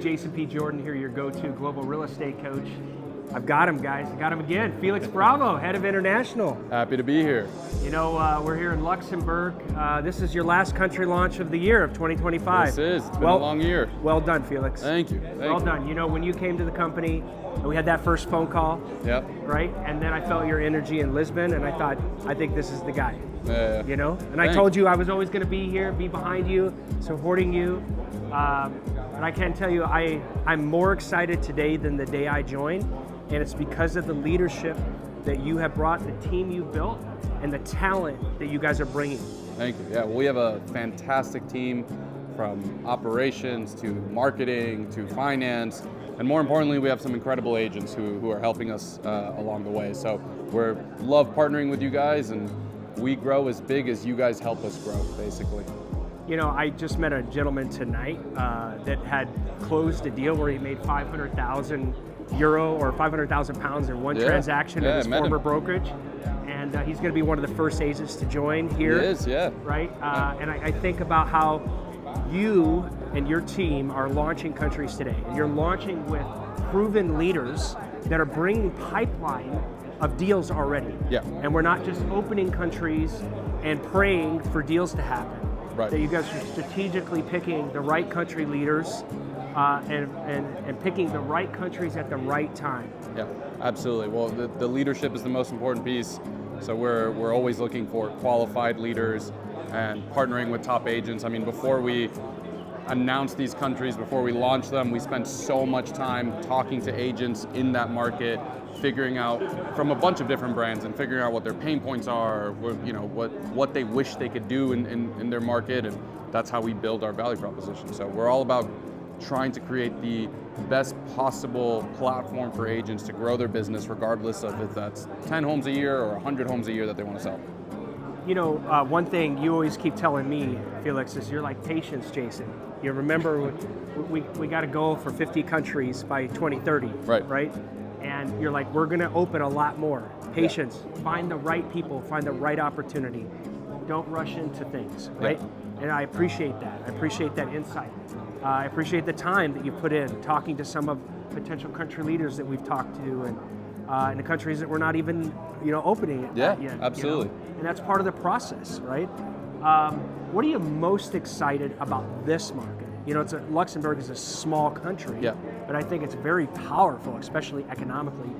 Jason P. Jordan here, your go-to global real estate coach. I've got him, guys. I got him again. Felix Bravo, head of international. Happy to be here. You know, we're here in Luxembourg. This is your last country launch of the year of 2025. This is. It's been a long year. Well done, Felix. Thank you. Well done. You know, when you came to the company, we had that first phone call. Yep. Right? And then I felt your energy in Lisbon, and I thought, I think this is the guy. You know? And I told you I was always going to be here, be behind you, supporting you. And I can tell you, I'm more excited today than the day I joined. And it's because of the leadership that you have brought, the team you've built, and the talent that you guys are bringing. Thank you. Yeah, well, we have a fantastic team from operations to marketing to finance. And more importantly, we have some incredible agents who are helping us along the way. So we love partnering with you guys, and we grow as big as you guys help us grow, basically. You know, I just met a gentleman tonight that had closed a deal where he made 500,000 euro or 500,000 pounds in one transaction at his former brokerage. And he's going to be one of the first agents to join here. He is, yeah. Right? And I think about how you and your team are launching countries today. And you're launching with proven leaders that are bringing pipeline of deals already. Yeah. And we're not just opening countries and praying for deals to happen. Right. That you guys are strategically picking the right country leaders and picking the right countries at the right time. Yeah, absolutely. Well, the leadership is the most important piece. So we're always looking for qualified leaders and partnering with top agents. I mean, before we announce these countries, before we launch them, we spend so much time talking to agents in that market, figuring out from a bunch of different brands and figuring out what their pain points are, what they wish they could do in their market, and that's how we build our value proposition. So we're all about trying to create the best possible platform for agents to grow their business, regardless of if that's 10 homes a year or 100 homes a year that they want to sell. You know, one thing you always keep telling me, Felix, is you're like patience, Jason. You remember we got a goal for 50 countries by 2030, right? And you're like, we're going to open a lot more. Patience, find the right people, find the right opportunity. Don't rush into things, right? And I appreciate that. I appreciate that insight. I appreciate the time that you put in talking to some of potential country leaders that we've talked to, and in the countries that we're not even, opening it yet. Absolutely. And that's part of the process, right? What are you most excited about this market? You know, Luxembourg is a small country, but I think it's very powerful, especially economically.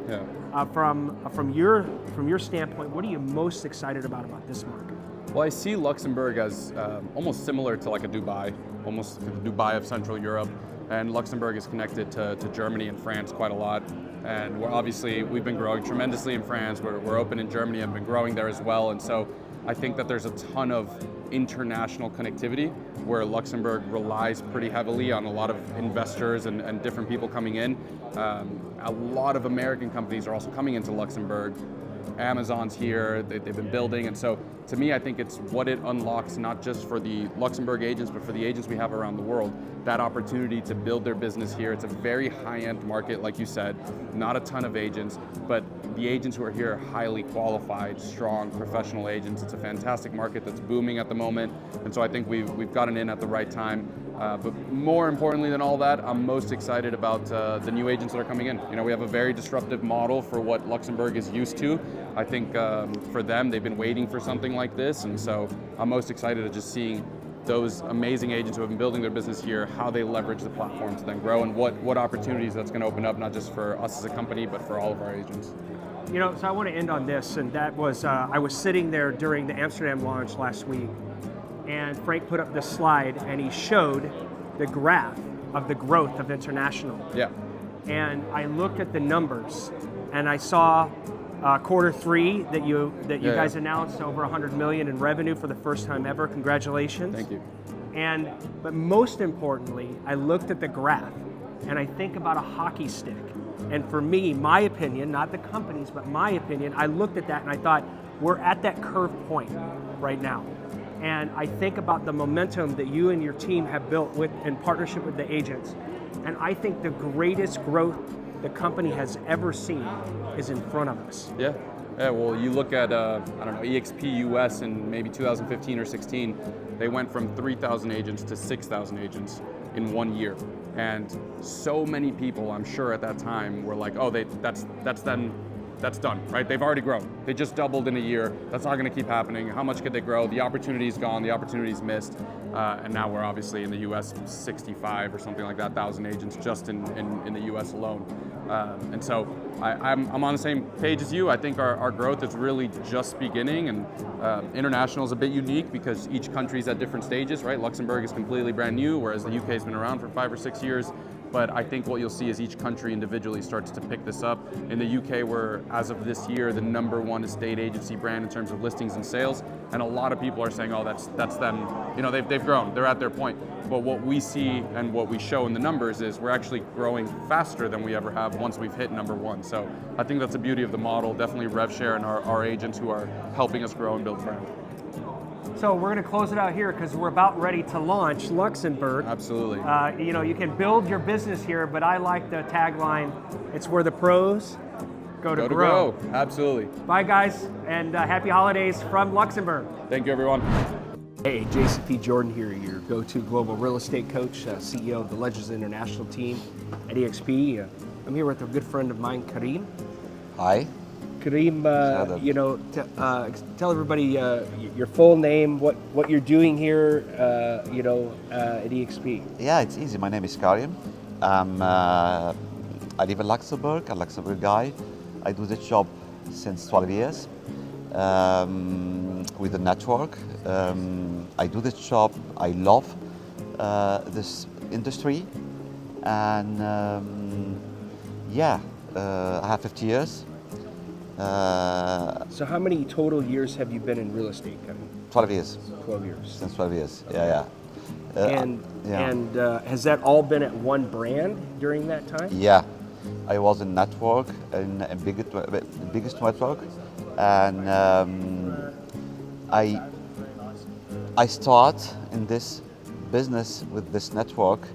From your standpoint, what are you most excited about this market? Well, I see Luxembourg as almost similar to like a Dubai, almost the Dubai of Central Europe. And Luxembourg is connected to Germany and France quite a lot. And we've been growing tremendously in France. We're open in Germany and been growing there as well. And so I think that there's a ton of international connectivity where Luxembourg relies pretty heavily on a lot of investors and different people coming in. A lot of American companies are also coming into Luxembourg. Amazon's here, they've been building, and so to me I think it's what it unlocks, not just for the Luxembourg agents, but for the agents we have around the world, that opportunity to build their business here. It's a very high-end market, like you said, not a ton of agents, but the agents who are here are highly qualified, strong, professional agents. It's a fantastic market that's booming at the moment, and so I think we've gotten in at the right time. But more importantly than all that, I'm most excited about the new agents that are coming in. You know, we have a very disruptive model for what Luxembourg is used to. I think for them, they've been waiting for something like this, and so I'm most excited at just seeing those amazing agents who have been building their business here, how they leverage the platform to then grow, and what opportunities that's going to open up, not just for us as a company, but for all of our agents. You know, so I want to end on this, and that was, I was sitting there during the Amsterdam launch last week, and Frank put up this slide, and he showed the graph of the growth of international. Yeah. And I looked at the numbers, and I saw Q3 that you guys announced over 100 million in revenue for the first time ever. Congratulations. Thank you. But most importantly, I looked at the graph, and I think about a hockey stick. And for me, my opinion, not the company's, but my opinion, I looked at that and I thought, we're at that curve point right now. And I think about the momentum that you and your team have built in partnership with the agents. And I think the greatest growth the company has ever seen is in front of us. Yeah, well, you look at, eXp US in maybe 2015 or 16, they went from 3,000 agents to 6,000 agents in 1 year. And so many people, I'm sure at that time, were like, oh, that's done, right? They've already grown. They just doubled in a year. That's not going to keep happening. How much could they grow? The opportunity's gone. The opportunity's missed. And now we're obviously in the U.S. 65 or something like that, 1,000 agents just in the U.S. alone. And so I'm on the same page as you. I think our growth is really just beginning, and international is a bit unique because each country's at different stages, right? Luxembourg is completely brand new, whereas the UK has been around for 5 or 6 years. But I think what you'll see is each country individually starts to pick this up. In the UK, we're, as of this year, the #1 estate agency brand in terms of listings and sales. And a lot of people are saying, oh, that's them. You know, they've grown, they're at their point. But what we see and what we show in the numbers is we're actually growing faster than we ever have once we've hit #1. So I think that's the beauty of the model, definitely rev share and our agents who are helping us grow and build brand. So we're going to close it out here because we're about ready to launch Luxembourg. Absolutely. You know, you can build your business here, but I like the tagline, it's where the pros go to grow. Absolutely. Bye, guys, and happy holidays from Luxembourg. Thank you, everyone. Hey, Jason P. Jordan here, your go-to global real estate coach, CEO of the Legends International team at eXp. I'm here with a good friend of mine, Karim. Hi. Karim, you know, tell everybody your full name, what you're doing here, you know, at eXp. Yeah, it's easy. My name is Karim. I live in Luxembourg, a Luxembourg guy. I do this job since 12 years with the network. I do this job. I love this industry, and I have 50 years. So how many total years have you been in real estate, Karim? 12 years. 12 years. Since 12 years, yeah. And has that all been at one brand during that time? Yeah, I was in network, in biggest network, and I start in this business with this network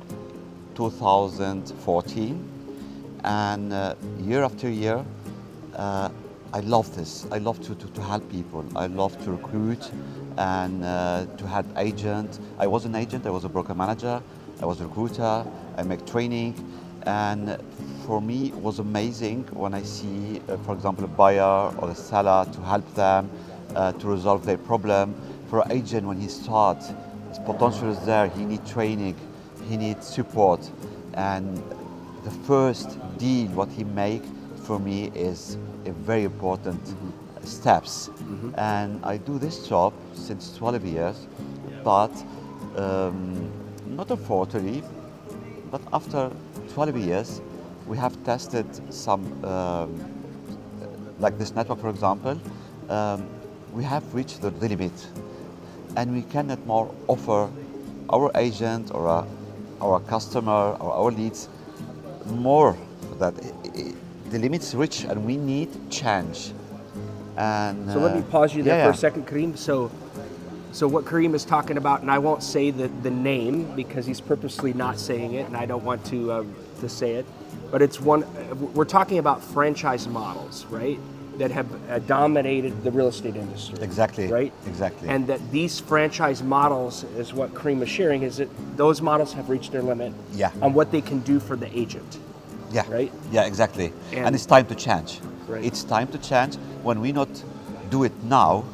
2014, and year after year, I love this. I love to help people. I love to recruit and to help agents. I was an agent, I was a broker manager, I was a recruiter, I make training. And for me, it was amazing when I see, for example, a buyer or a seller to help them to resolve their problem. For an agent, when he starts, his potential is there, he needs training, he needs support. And the first deal, what he make, for me is a very important steps. And I do this job since 12 years, but not unfortunately, but after 12 years, we have tested some, like this network, for example, we have reached the limit, and we cannot more offer our agent or our customer or our leads more. That the limit's reached, and we need change. And so let me pause you there for a second, Karim. So what Karim is talking about, and I won't say the name because he's purposely not saying it, and I don't want to say it, but it's we're talking about franchise models, right? That have dominated the real estate industry. Exactly. Right? Exactly. And that these franchise models, is what Karim is sharing, is that those models have reached their limit on what they can do for the agent. Yeah. Right? Yeah, exactly. And it's time to change. Right. It's time to change. When we not do it now,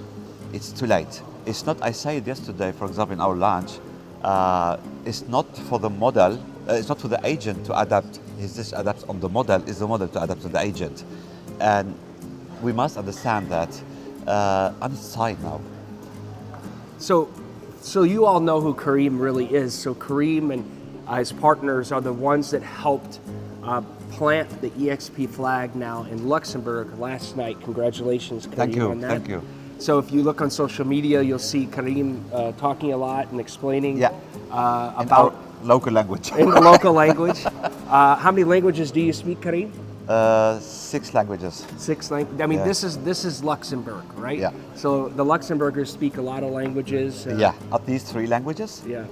it's too late. It's not, I said yesterday, for example, in our launch, it's not for the model, it's not for the agent to adapt. Is this adapt on the model? Is the model to adapt to the agent? And we must understand that on the side now. So you all know who Karim really is. So Karim and his partners are the ones that helped plant the eXp flag now in Luxembourg last night. Congratulations, Karim, on that. Thank you. So if you look on social media, you'll see Karim talking a lot and explaining about our local language. In the local language. How many languages do you speak, Karim? 6 languages. 6 languages. I mean, this is Luxembourg, right? Yeah. So the Luxembourgers speak a lot of languages. At least 3 languages. Yeah.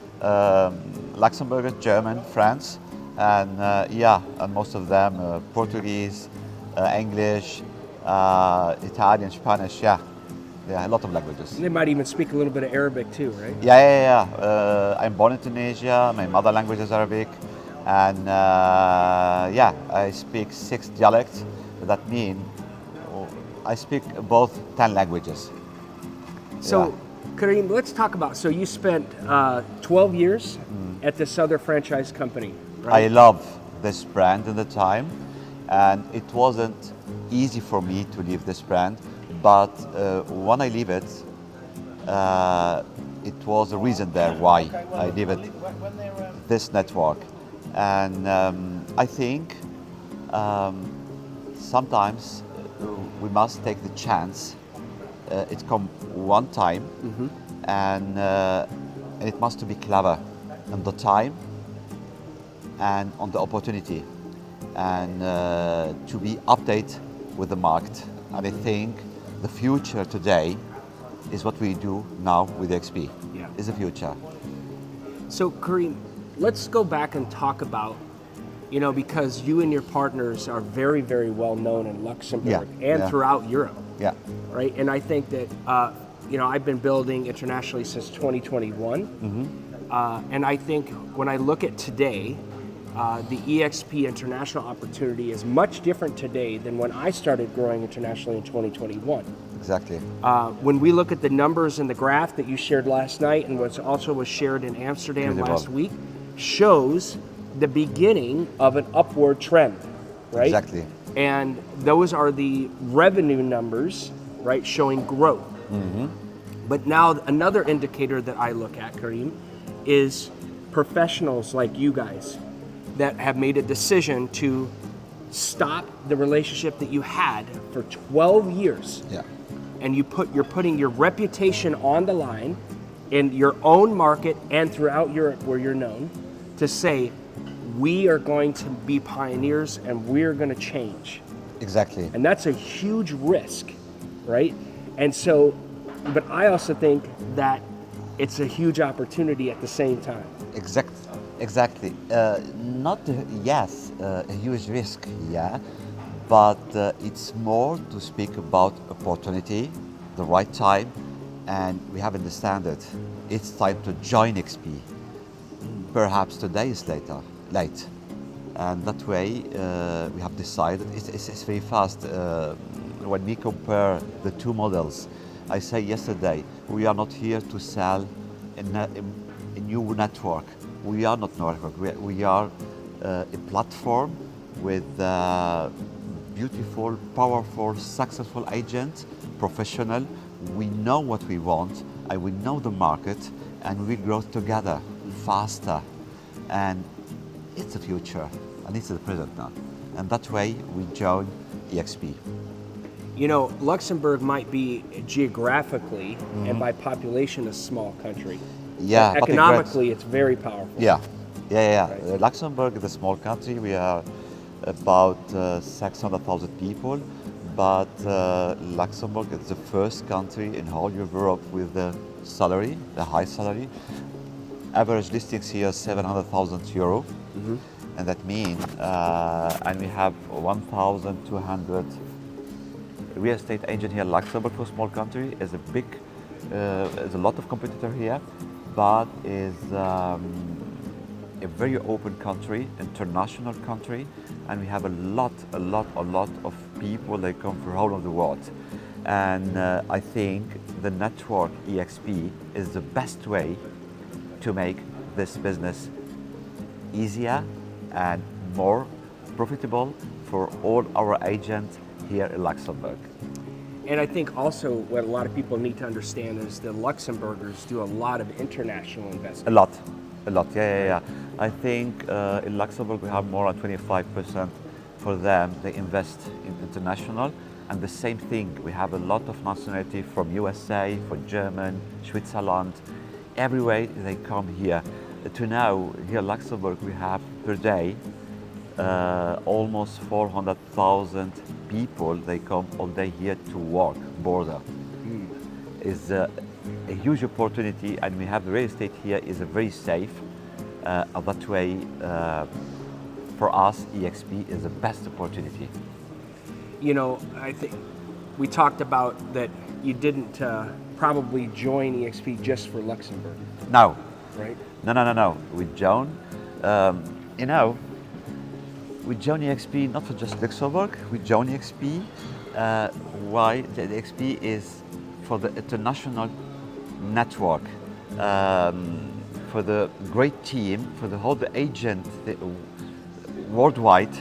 Luxembourg, German, France, and and most of them Portuguese, English, Italian, Spanish. Yeah, a lot of languages. And they might even speak a little bit of Arabic too, right? Yeah. I'm born in Tunisia. My mother language is Arabic. And I speak 6 dialects. That means I speak both 10 languages. So, Karim, let's talk about, so you spent 12 years at this other franchise company, right? I love this brand at the time, and it wasn't easy for me to leave this brand, but when I leave it, it was a reason there why I leave it, this network. And I think sometimes we must take the chance. It come one time, and it must be clever on the time and on the opportunity, and to be updated with the market. And I think the future today is what we do now with EXP. Yeah. Is the future. So Karim, let's go back and talk about, because you and your partners are very, very well known in Luxembourg and throughout Europe. Yeah. Right. And I think that, I've been building internationally since 2021. And I think when I look at today, the EXP international opportunity is much different today than when I started growing internationally in 2021. Exactly. When we look at the numbers in the graph that you shared last night and what also was shared in Amsterdam last week, shows the beginning of an upward trend, right? Exactly. And those are the revenue numbers, right, showing growth. But now another indicator that I look at, Karim, is professionals like you guys that have made a decision to stop the relationship that you had for 12 years. Yeah. And you're putting your reputation on the line in your own market and throughout Europe where you're known to say, we are going to be pioneers and we're going to change. Exactly. And that's a huge risk, right? And so, but I also think that it's a huge opportunity at the same time. Exactly. Not a huge risk, but it's more to speak about opportunity, the right time, and we have understand it. It's time to join EXP. Perhaps today is late, and that way we have decided. It's very fast. When we compare the two models, I say yesterday we are not here to sell a new network. We are not network. We are a platform with beautiful, powerful, successful agents, professional. We know what we want, and we know the market, and we grow together faster. And it's the future, and it's the present now. And that way we join EXP. Luxembourg might be geographically and by population a small country. Yeah, but economically, it's very powerful. Yeah. Right. Luxembourg is a small country. We are about 600,000 people, but Luxembourg is the first country in whole Europe with the high salary. Average listings here 700,000 euro, and that means, and we have 1,200 real estate agent here in Luxembourg. For a small country, is a lot of competitor here, but is a very open country, international country, and we have a lot of people that come from all over the world. And I think the network EXP is the best way to make this business easier and more profitable for all our agents here in Luxembourg. And I think also what a lot of people need to understand is the Luxembourgers do a lot of international investment. A lot, yeah. I think in Luxembourg we have more than 25% for them. They invest in international, and the same thing. We have a lot of nationality from USA, from German, Switzerland. Everywhere they come here. To now, here in Luxembourg, we have per day almost 400,000 people. They come all day here to work, border. It's a huge opportunity, and we have the real estate here is very safe. That way, for us, EXP is the best opportunity. I think we talked about that you didn't probably join EXP just for Luxembourg. No. Right? No. We joined You know, we joined eXp not for just Luxembourg, we joined eXp. Why? The EXP is for the international network, for the great team, for the whole agent worldwide.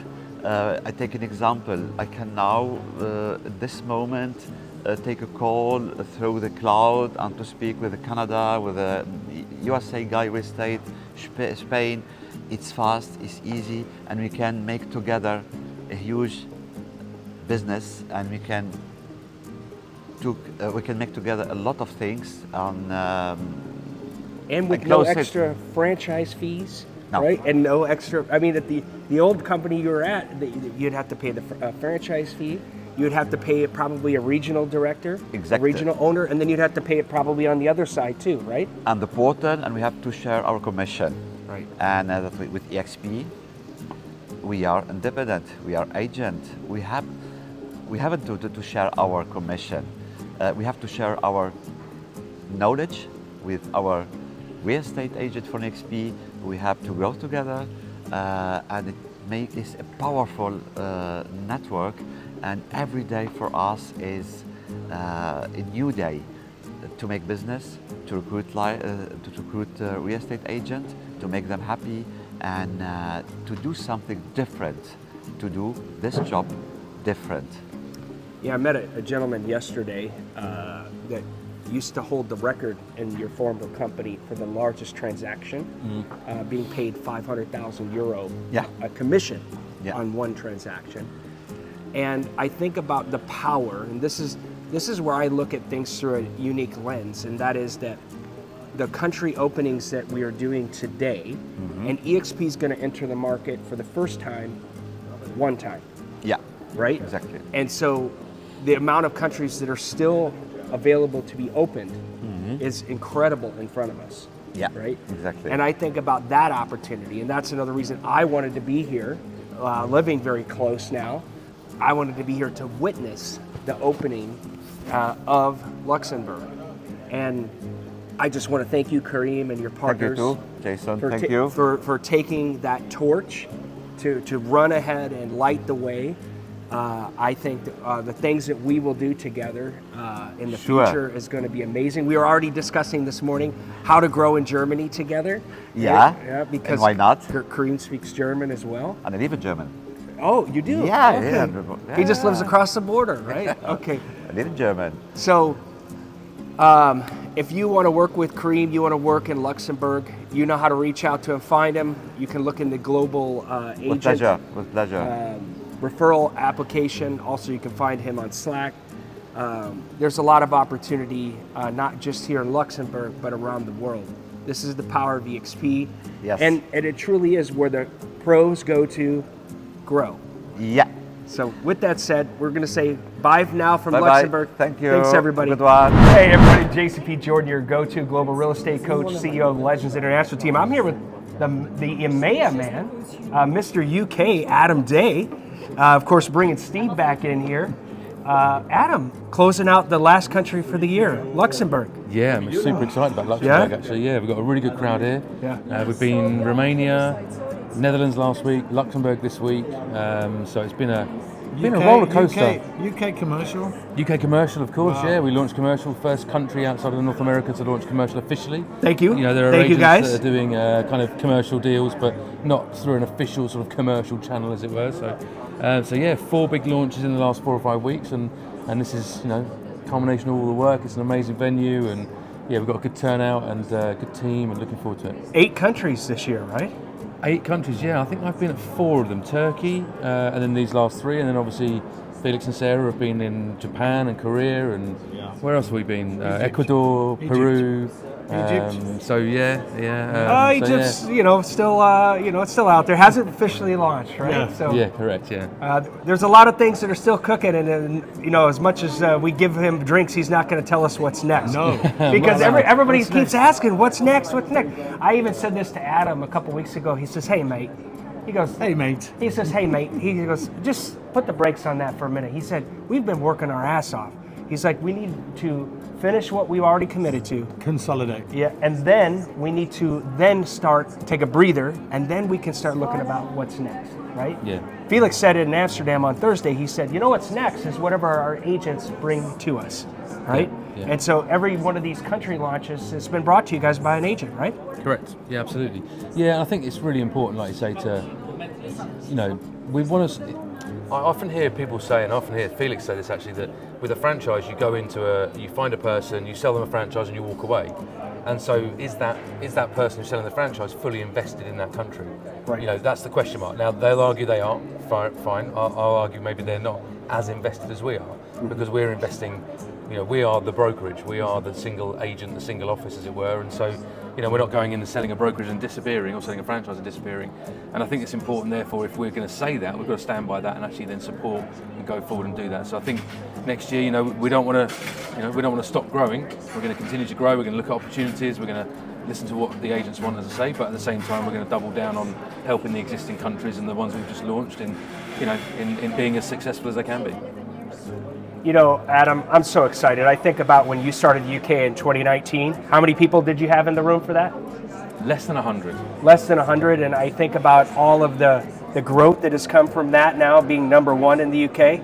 I take an example. I can now, at this moment, take a call through the cloud and to speak with Canada, with a USA guy, real estate, Spain. It's fast, it's easy, and we can make together a huge business, and we can make together a lot of things. And with no extra franchise fees. No. Right, and no extra. I mean, at the old company you were at, you'd have to pay the franchise fee. You'd have to pay it probably a regional director, exactly. a regional owner, and then you'd have to pay it probably on the other side too, right? And the portal, and we have to share our commission. Right. And with eXp, we are independent. We are agent. We haven't to share our commission. We have to share our knowledge with our real estate agent for eXp. We have to grow together, and it makes this a powerful network. And every day for us is a new day to make business, to recruit real estate agents, to make them happy, and to do something different, to do this job different. Yeah, I met a gentleman yesterday that used to hold the record in your former company for the largest transaction, being paid 500,000 euro a commission on one transaction. And I think about the power, and this is where I look at things through a unique lens, and that is that the country openings that we are doing today, and eXp is going to enter the market for the first time, one time. Yeah. Right? Exactly. And so the amount of countries that are still available to be opened is incredible in front of us. Yeah, right? Exactly. And I think about that opportunity, and that's another reason I wanted to be here, living very close now. I wanted to be here to witness the opening of Luxembourg. And I just want to thank you, Karim, and your partners. Thank you too, Jason. Thank you. For taking that torch to run ahead and light the way. I think the things that we will do together in the future is going to be amazing. We were already discussing this morning how to grow in Germany together. Yeah, because and why not? Karim speaks German as well. And I live in German. Oh, you do? Yeah, okay. yeah. He just lives across the border, right? Okay. I live in German. So, if you want to work with Karim, you want to work in Luxembourg, you know how to reach out to him, find him. You can look in the global agent. With pleasure. Referral application. Also, you can find him on Slack. There's a lot of opportunity, not just here in Luxembourg, but around the world. This is the power of eXp. Yes. And it truly is where the pros go to grow. Yeah. So with that said, we're going to say bye now from Bye-bye. Luxembourg. Thank you. Thanks, everybody. Good one. Hey, everybody. JCP Jordan, your go-to global real estate coach, CEO of the Legends International team. I'm here with the EMEA man, Mr. UK, Adam Day. Of course, bringing Steve back in here. Adam, closing out the last country for the year, Luxembourg. Yeah, I'm super excited about Luxembourg, actually. Yeah, we've got a really good crowd here. Yeah. We've been Romania, Netherlands last week, Luxembourg this week. So it's been a roller coaster. UK commercial. UK commercial, of course. Wow. Yeah, we launched commercial, first country outside of North America to launch commercial officially. Thank you. You know, there are Thank agents you guys. that are doing kind of commercial deals, but not through an official sort of commercial channel, as it were. So yeah, 4 big launches in the last 4 or 5 weeks, and this is culmination of all the work. It's an amazing venue, and yeah, we've got a good turnout and a good team, and looking forward to it. 8 countries this year, right? 8 countries, yeah. I think I've been at 4 of them. Turkey, and then these last 3, and then obviously Felix and Sarah have been in Japan and Korea, and where else have we been? Ecuador, Egypt. Peru. Egypt. So yeah. Egypt's still it's still out there. Hasn't officially launched, right? Yeah. So Yeah, correct. Yeah. there's a lot of things that are still cooking, and as much as we give him drinks, he's not going to tell us what's next. No. Because everybody What's keeps next? asking, what's next? What's next? I even said this to Adam a couple weeks ago. He says, "Hey, mate." He goes, Hey, mate. He says, "Hey, mate." He goes, "Just put the brakes on that for a minute." He said, "We've been working our ass off." He's like, we need to finish what we've already committed to. Consolidate. Yeah, and then we need to then take a breather, and then we can start looking about what's next, right? Yeah. Felix said it in Amsterdam on Thursday. He said, you know what's next is whatever our agents bring to us, right? Yeah. And so every one of these country launches has been brought to you guys by an agent, right? Correct. Yeah, absolutely. Yeah, I think it's really important, like you say, to, you know, we want to. I often hear people say, and I often hear Felix say this actually, that with a franchise, you go into you find a person, you sell them a franchise, and you walk away. And so, is that person who's selling the franchise fully invested in that country? Right. You know, that's the question mark. Now, they'll argue they are. Fine. I'll argue maybe they're not as invested as we are, because we're investing. You know, we are the brokerage, we are the single agent, the single office, as it were, and so, you know, we're not going in and selling a brokerage and disappearing, or selling a franchise and disappearing. And I think it's important, therefore, if we're going to say that, we've got to stand by that and actually then support and go forward and do that. So I think next year, you know, we don't want to stop growing. We're going to continue to grow. We're going to look at opportunities. We're going to listen to what the agents want, as I say, but at the same time, we're going to double down on helping the existing countries and the ones we've just launched in being as successful as they can be. You know, Adam, I'm so excited. I think about when you started UK in 2019. How many people did you have in the room for that? Less than 100. Less than 100, and I think about all of the growth that has come from that now, being number one in the UK.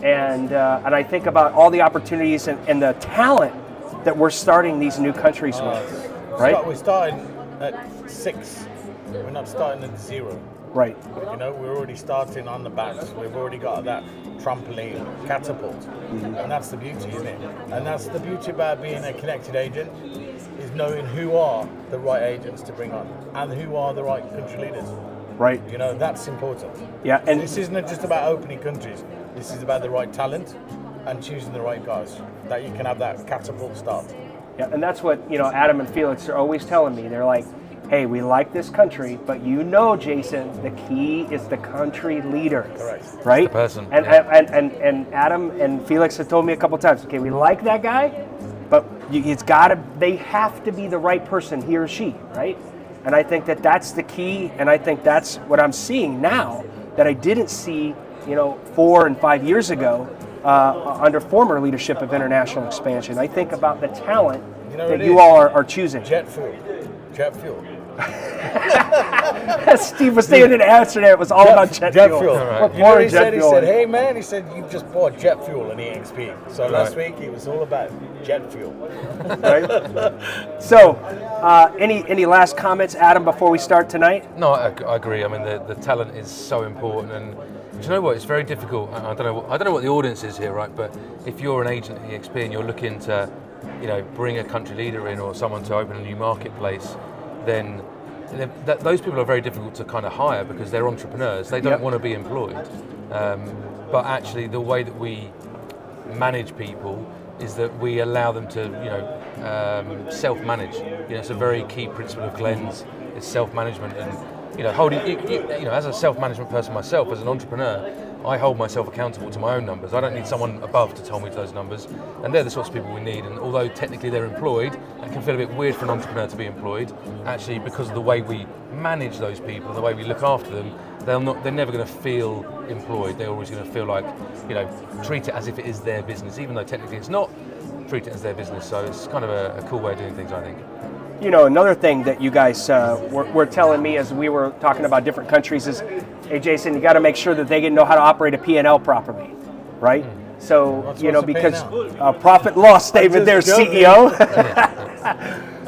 And I think about all the opportunities and the talent that we're starting these new countries with, right? We're starting at 6. We're not starting at 0. Right. You know, we're already starting on the backs. We've already got that trampoline, catapult. And that's the beauty, isn't it? And that's the beauty about being a connected agent, is knowing who are the right agents to bring on and who are the right country leaders. Right. You know, that's important. Yeah, and this isn't just about opening countries. This is about the right talent and choosing the right guys, that you can have that catapult start. Yeah, and that's what, you know, Adam and Felix are always telling me. They're like, hey, we like this country, but you know, Jason, the key is the country leader. Correct. Right? The person. And, Yeah. and Adam and Felix have told me a couple times, okay, we like that guy, but they have to be the right person, he or she, right? And I think that that's the key, and I think that's what I'm seeing now that I didn't see, you know, 4 and 5 years ago under former leadership of international expansion. I think about the talent that you all are choosing. Jet fuel. Steve was saying in Amsterdam, it was all about jet fuel. Right. You know, he said, hey man, he said, you just bought jet fuel in EXP. So last week it was all about jet fuel. Right. So, any last comments, Adam, before we start tonight? No, I agree. I mean, the talent is so important, and do you know what? It's very difficult. I don't know what the audience is here, right? But if you're an agent at EXP and you're looking to, you know, bring a country leader in or someone to open a new marketplace, then those people are very difficult to kind of hire because they're entrepreneurs. They don't want to be employed. But actually, the way that we manage people is that we allow them to, you know, self-manage. You know, it's a very key principle of Glenn's. It's self-management, and you know, you know, as a self-management person myself, as an entrepreneur, I hold myself accountable to my own numbers. I don't need someone above to tell me those numbers, and they're the sorts of people we need. And although technically they're employed, it can feel a bit weird for an entrepreneur to be employed. Actually, because of the way we manage those people and the way we look after them, they're never going to feel employed. They're always going to feel like, you know, treat it as if it is their business, even though technically it's not. Treat it as their business. So it's kind of a cool way of doing things, I think. You know, another thing that you guys were telling me as we were talking about different countries is, hey, Jason, you got to make sure that they know how to operate a P&L properly, right? So, you know, because profit loss statement there, CEO.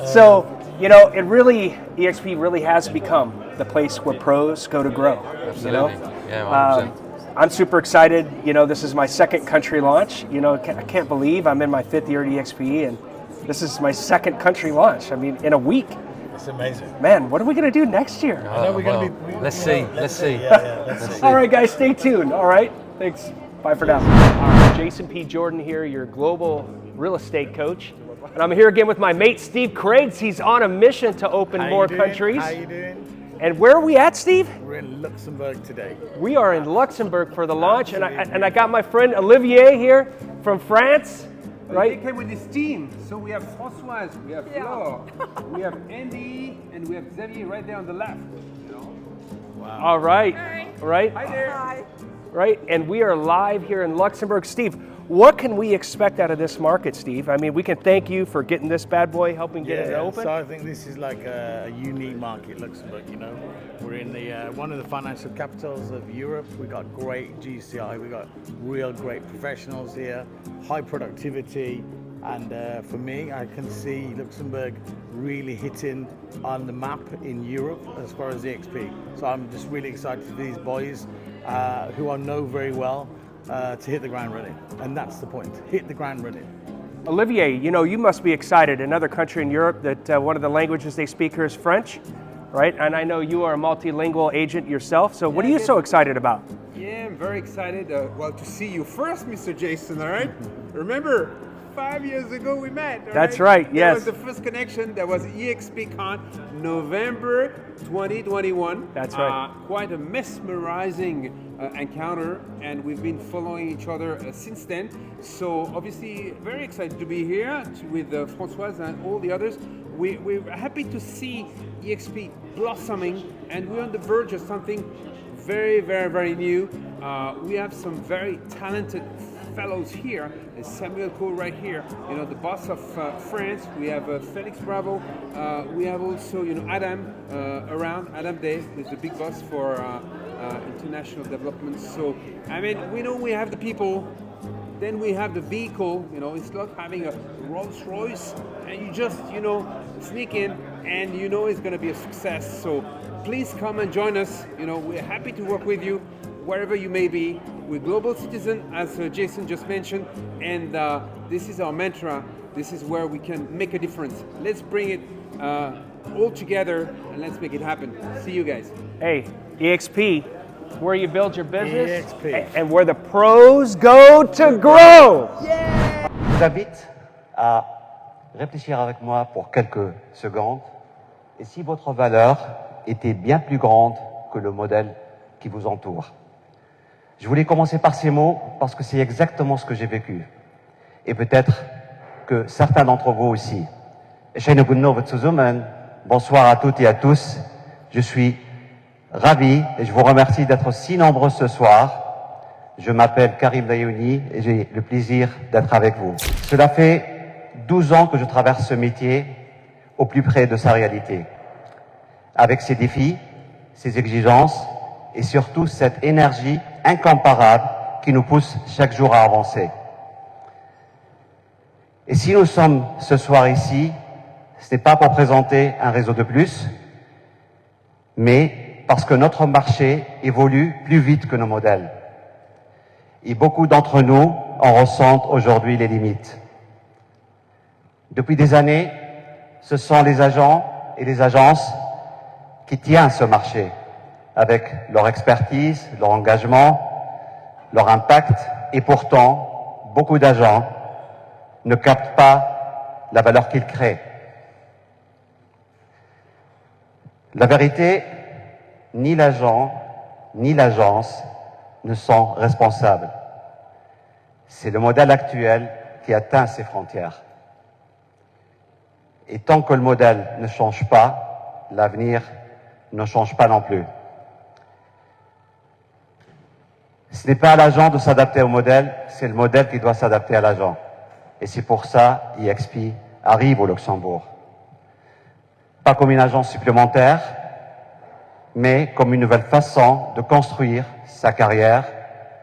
So, you know, EXP really has become the place where pros go to grow. Absolutely. You know? Yeah, 100%. I'm super excited. You know, this is my second country launch. You know, I can't believe I'm in my 5th year at EXP, and this is my second country launch. I mean, in a week. It's amazing. Man, what are we going to do next year? I know we're going to be... Let's see. Let's see. All right, guys, stay tuned. All right, thanks. Bye for now. All right, Jason P. Jordan here, your global real estate coach. And I'm here again with my mate, Steve Crags. He's on a mission to open more countries. How you doing? And where are we at, Steve? We're in Luxembourg today. We are in Luxembourg for the launch. And I got my friend Olivier here from France. Right? They came with his team. So we have Françoise, we have Elor, we have Andy, and we have Xavier right there on the left. You know? Wow. All right. Hi. Right? Hi there. Hi. Right? And we are live here in Luxembourg. Steve, What can we expect out of this market, Steve? I mean, we can thank you for getting this bad boy, helping get it open. So I think this is like a unique market, Luxembourg. You know, we're in the one of the financial capitals of Europe. We got great GCI. We got real great professionals here, high productivity, and for me, I can see Luxembourg really hitting on the map in Europe as far as EXP. So I'm just really excited for these boys who I know very well. To hit the ground running, and that's the point. Hit the ground running. Olivier, you know, you must be excited. Another country in Europe that one of the languages they speak here is French, right? And I know you are a multilingual agent yourself. So what are you so excited about? Yeah, I'm very excited. Well, to see you first, Mr. Jason. All right. Remember, 5 years ago we met. That's right. Yes. That was the first connection. That was EXP Con, November 2021. That's right. Quite a mesmerizing encounter, and we've been following each other since then. So obviously very excited to be here with Françoise and all the others. We're happy to see EXP blossoming, and we're on the verge of something very, very, very new. We have some very talented fellows here. There's Samuel Cole right here, you know, the boss of France. We have Felix Bravo. We have also, you know, Adam around, Adam Day, who's the big boss for international development. So, I mean, we know we have the people, then we have the vehicle. You know, it's like having a Rolls Royce, and you just, you know, sneak in, and you know it's going to be a success. So please come and join us. You know, we're happy to work with you wherever you may be. We're global citizen, as Jason just mentioned, and this is our mantra. This is where we can make a difference. Let's bring it all together, and let's make it happen. See you guys. Hey, EXP, where you build your business EXP. and where the pros go to grow. Je vous invite à réfléchir avec moi pour quelques secondes. Et si votre valeur était bien plus grande que le modèle qui vous entoure? Je voulais commencer par ces mots parce que c'est exactement ce que j'ai vécu. Et peut-être que certains d'entre vous aussi. Bonsoir à toutes et à tous. Je suis ravi et je vous remercie d'être si nombreux ce soir. Je m'appelle Karim Dauni et j'ai le plaisir d'être avec vous. Cela fait 12 ans que je traverse ce métier au plus près de sa réalité. Avec ses défis, ses exigences et surtout cette énergie incomparable qui nous pousse chaque jour à avancer. Et si nous sommes ce soir ici, ce n'est pas pour présenter un réseau de plus, mais parce que notre marché évolue plus vite que nos modèles. Et beaucoup d'entre nous en ressentent aujourd'hui les limites. Depuis des années, ce sont les agents et les agences qui tiennent ce marché, avec leur expertise, leur engagement, leur impact, et pourtant, beaucoup d'agents ne captent pas la valeur qu'ils créent. La vérité, ni l'agent, ni l'agence ne sont responsables. C'est le modèle actuel qui atteint ses frontières. Et tant que le modèle ne change pas, l'avenir ne change pas non plus. Ce n'est pas à l'agent de s'adapter au modèle, c'est le modèle qui doit s'adapter à l'agent. Et c'est pour ça EXP arrive au Luxembourg. Pas comme une agence supplémentaire, mais comme une nouvelle façon de construire sa carrière,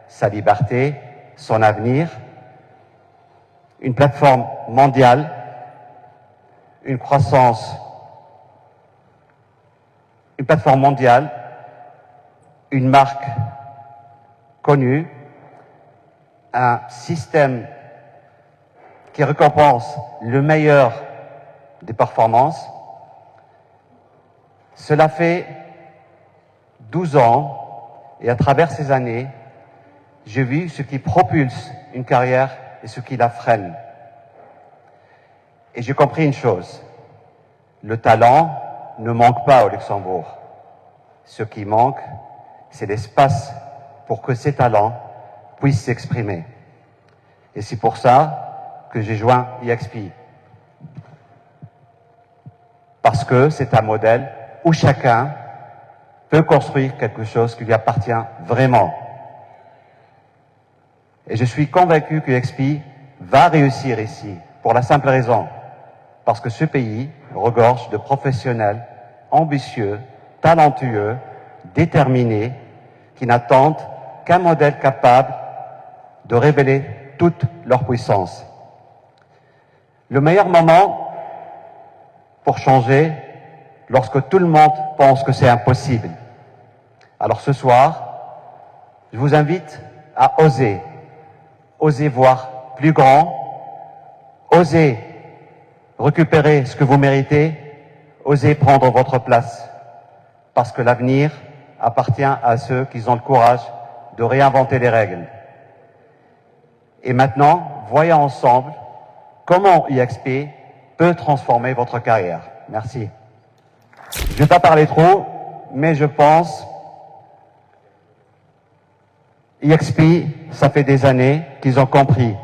sa liberté, son avenir. Une plateforme mondiale, une croissance, une plateforme mondiale, une marque connue, un système qui récompense le meilleur des performances. Cela fait 12 ans, et à travers ces années, j'ai vu ce qui propulse une carrière et ce qui la freine. Et j'ai compris une chose, le talent ne manque pas au Luxembourg. Ce qui manque, c'est l'espace pour que ces talents puissent s'exprimer. Et c'est pour ça que j'ai joint EXP. Parce que c'est un modèle où chacun peut construire quelque chose qui lui appartient vraiment. Et je suis convaincu que eXp va réussir ici, pour la simple raison, parce que ce pays regorge de professionnels ambitieux, talentueux, déterminés, qui n'attendent qu'un modèle capable de révéler toute leur puissance. Le meilleur moment pour changer, lorsque tout le monde pense que c'est impossible. Alors ce soir, je vous invite à oser. Osez voir plus grand, osez récupérer ce que vous méritez, osez prendre votre place. Parce que l'avenir appartient à ceux qui ont le courage de réinventer les règles. Et maintenant, voyons ensemble comment eXp peut transformer votre carrière. Merci. Je ne vais pas parler trop, mais je pense eXp, ça fait des années qu'ils ont compris.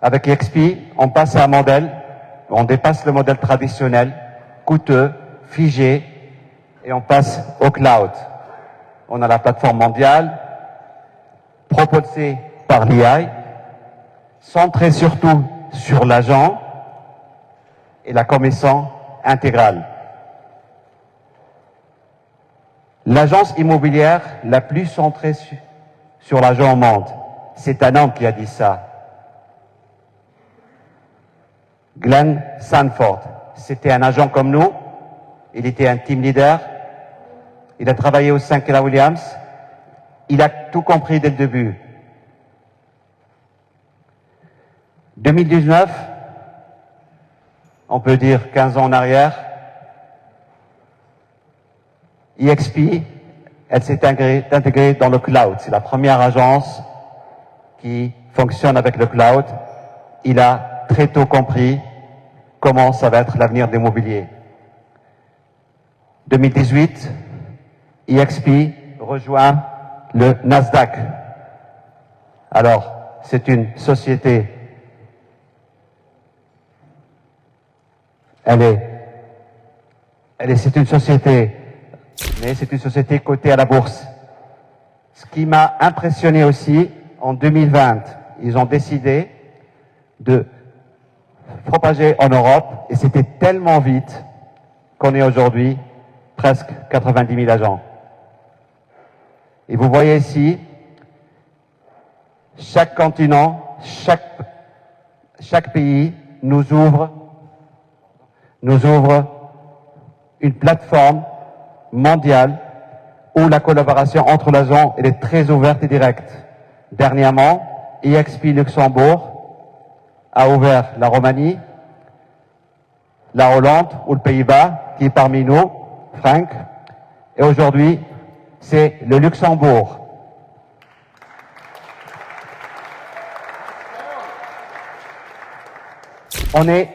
Avec eXp, on passe à un modèle, on dépasse le modèle traditionnel, coûteux, figé, et on passe au cloud. On a la plateforme mondiale, proposée par l'AI, centrée surtout sur l'agent et la commission intégrale. L'agence immobilière la plus centrée sur l'agent au monde. C'est un homme qui a dit ça. Glenn Sanford. C'était un agent comme nous. Il était un team leader. Il a travaillé au 5 Keller Williams. Il a tout compris dès le début. 2019, on peut dire 15 ans en arrière, eXp, elle s'est intégrée dans le cloud. C'est la première agence qui fonctionne avec le cloud. Il a très tôt compris comment ça va être l'avenir de l'immobilier. 2018, eXp rejoint le Nasdaq. Alors, c'est une société, c'est une société, mais c'est une société cotée à la bourse. Ce qui m'a impressionné aussi, en 2020, ils ont décidé de propager en Europe, et c'était tellement vite qu'on est aujourd'hui presque 90 000 agents. Et vous voyez ici, chaque continent, chaque pays nous ouvre une plateforme mondiale où la collaboration entre l'agent est très ouverte et directe. Dernièrement, eXp Luxembourg a ouvert la Roumanie, la Hollande ou le Pays-Bas, qui est parmi nous, Frank, et aujourd'hui, c'est le Luxembourg. On est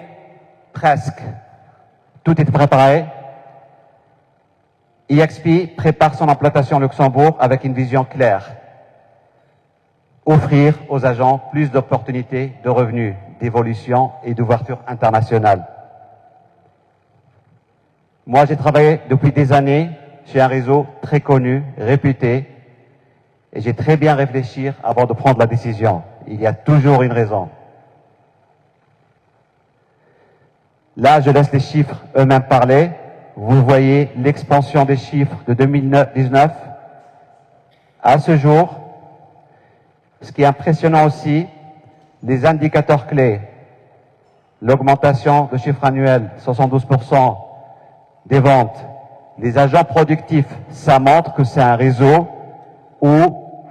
presque. Tout est préparé. eXp prépare son implantation au Luxembourg avec une vision claire. Offrir aux agents plus d'opportunités de revenus, d'évolution et d'ouverture internationale. Moi, j'ai travaillé depuis des années chez un réseau très connu, réputé, et j'ai très bien réfléchi avant de prendre la décision. Il y a toujours une raison. Là, je laisse les chiffres eux-mêmes parler. Vous voyez l'expansion des chiffres de 2019 à ce jour. Ce qui est impressionnant aussi, les indicateurs clés. L'augmentation de chiffre annuel, 72% des ventes. Les agents productifs, ça montre que c'est un réseau où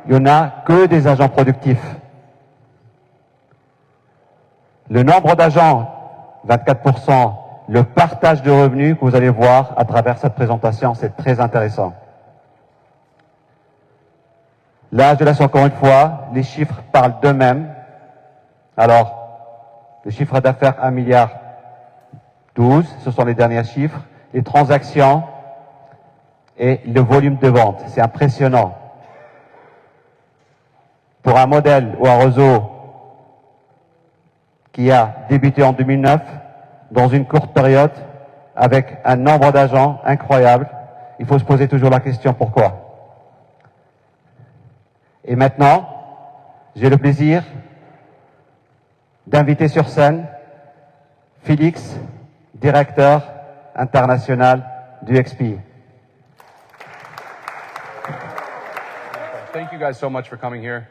il n'y en a que des agents productifs. Le nombre d'agents, 24%. Le partage de revenus que vous allez voir à travers cette présentation, c'est très intéressant. Là, je laisse encore une fois, les chiffres parlent d'eux-mêmes. Alors, le chiffre d'affaires 1,12 milliard, ce sont les derniers chiffres. Les transactions et le volume de vente, c'est impressionnant. Pour un modèle ou un réseau qui a débuté en 2009, dans une courte période, avec un nombre d'agents incroyable, il faut se poser toujours la question pourquoi. Et maintenant, j'ai le plaisir d'inviter sur scène Felix, directeur international d'EXP. Thank you guys so much for coming here.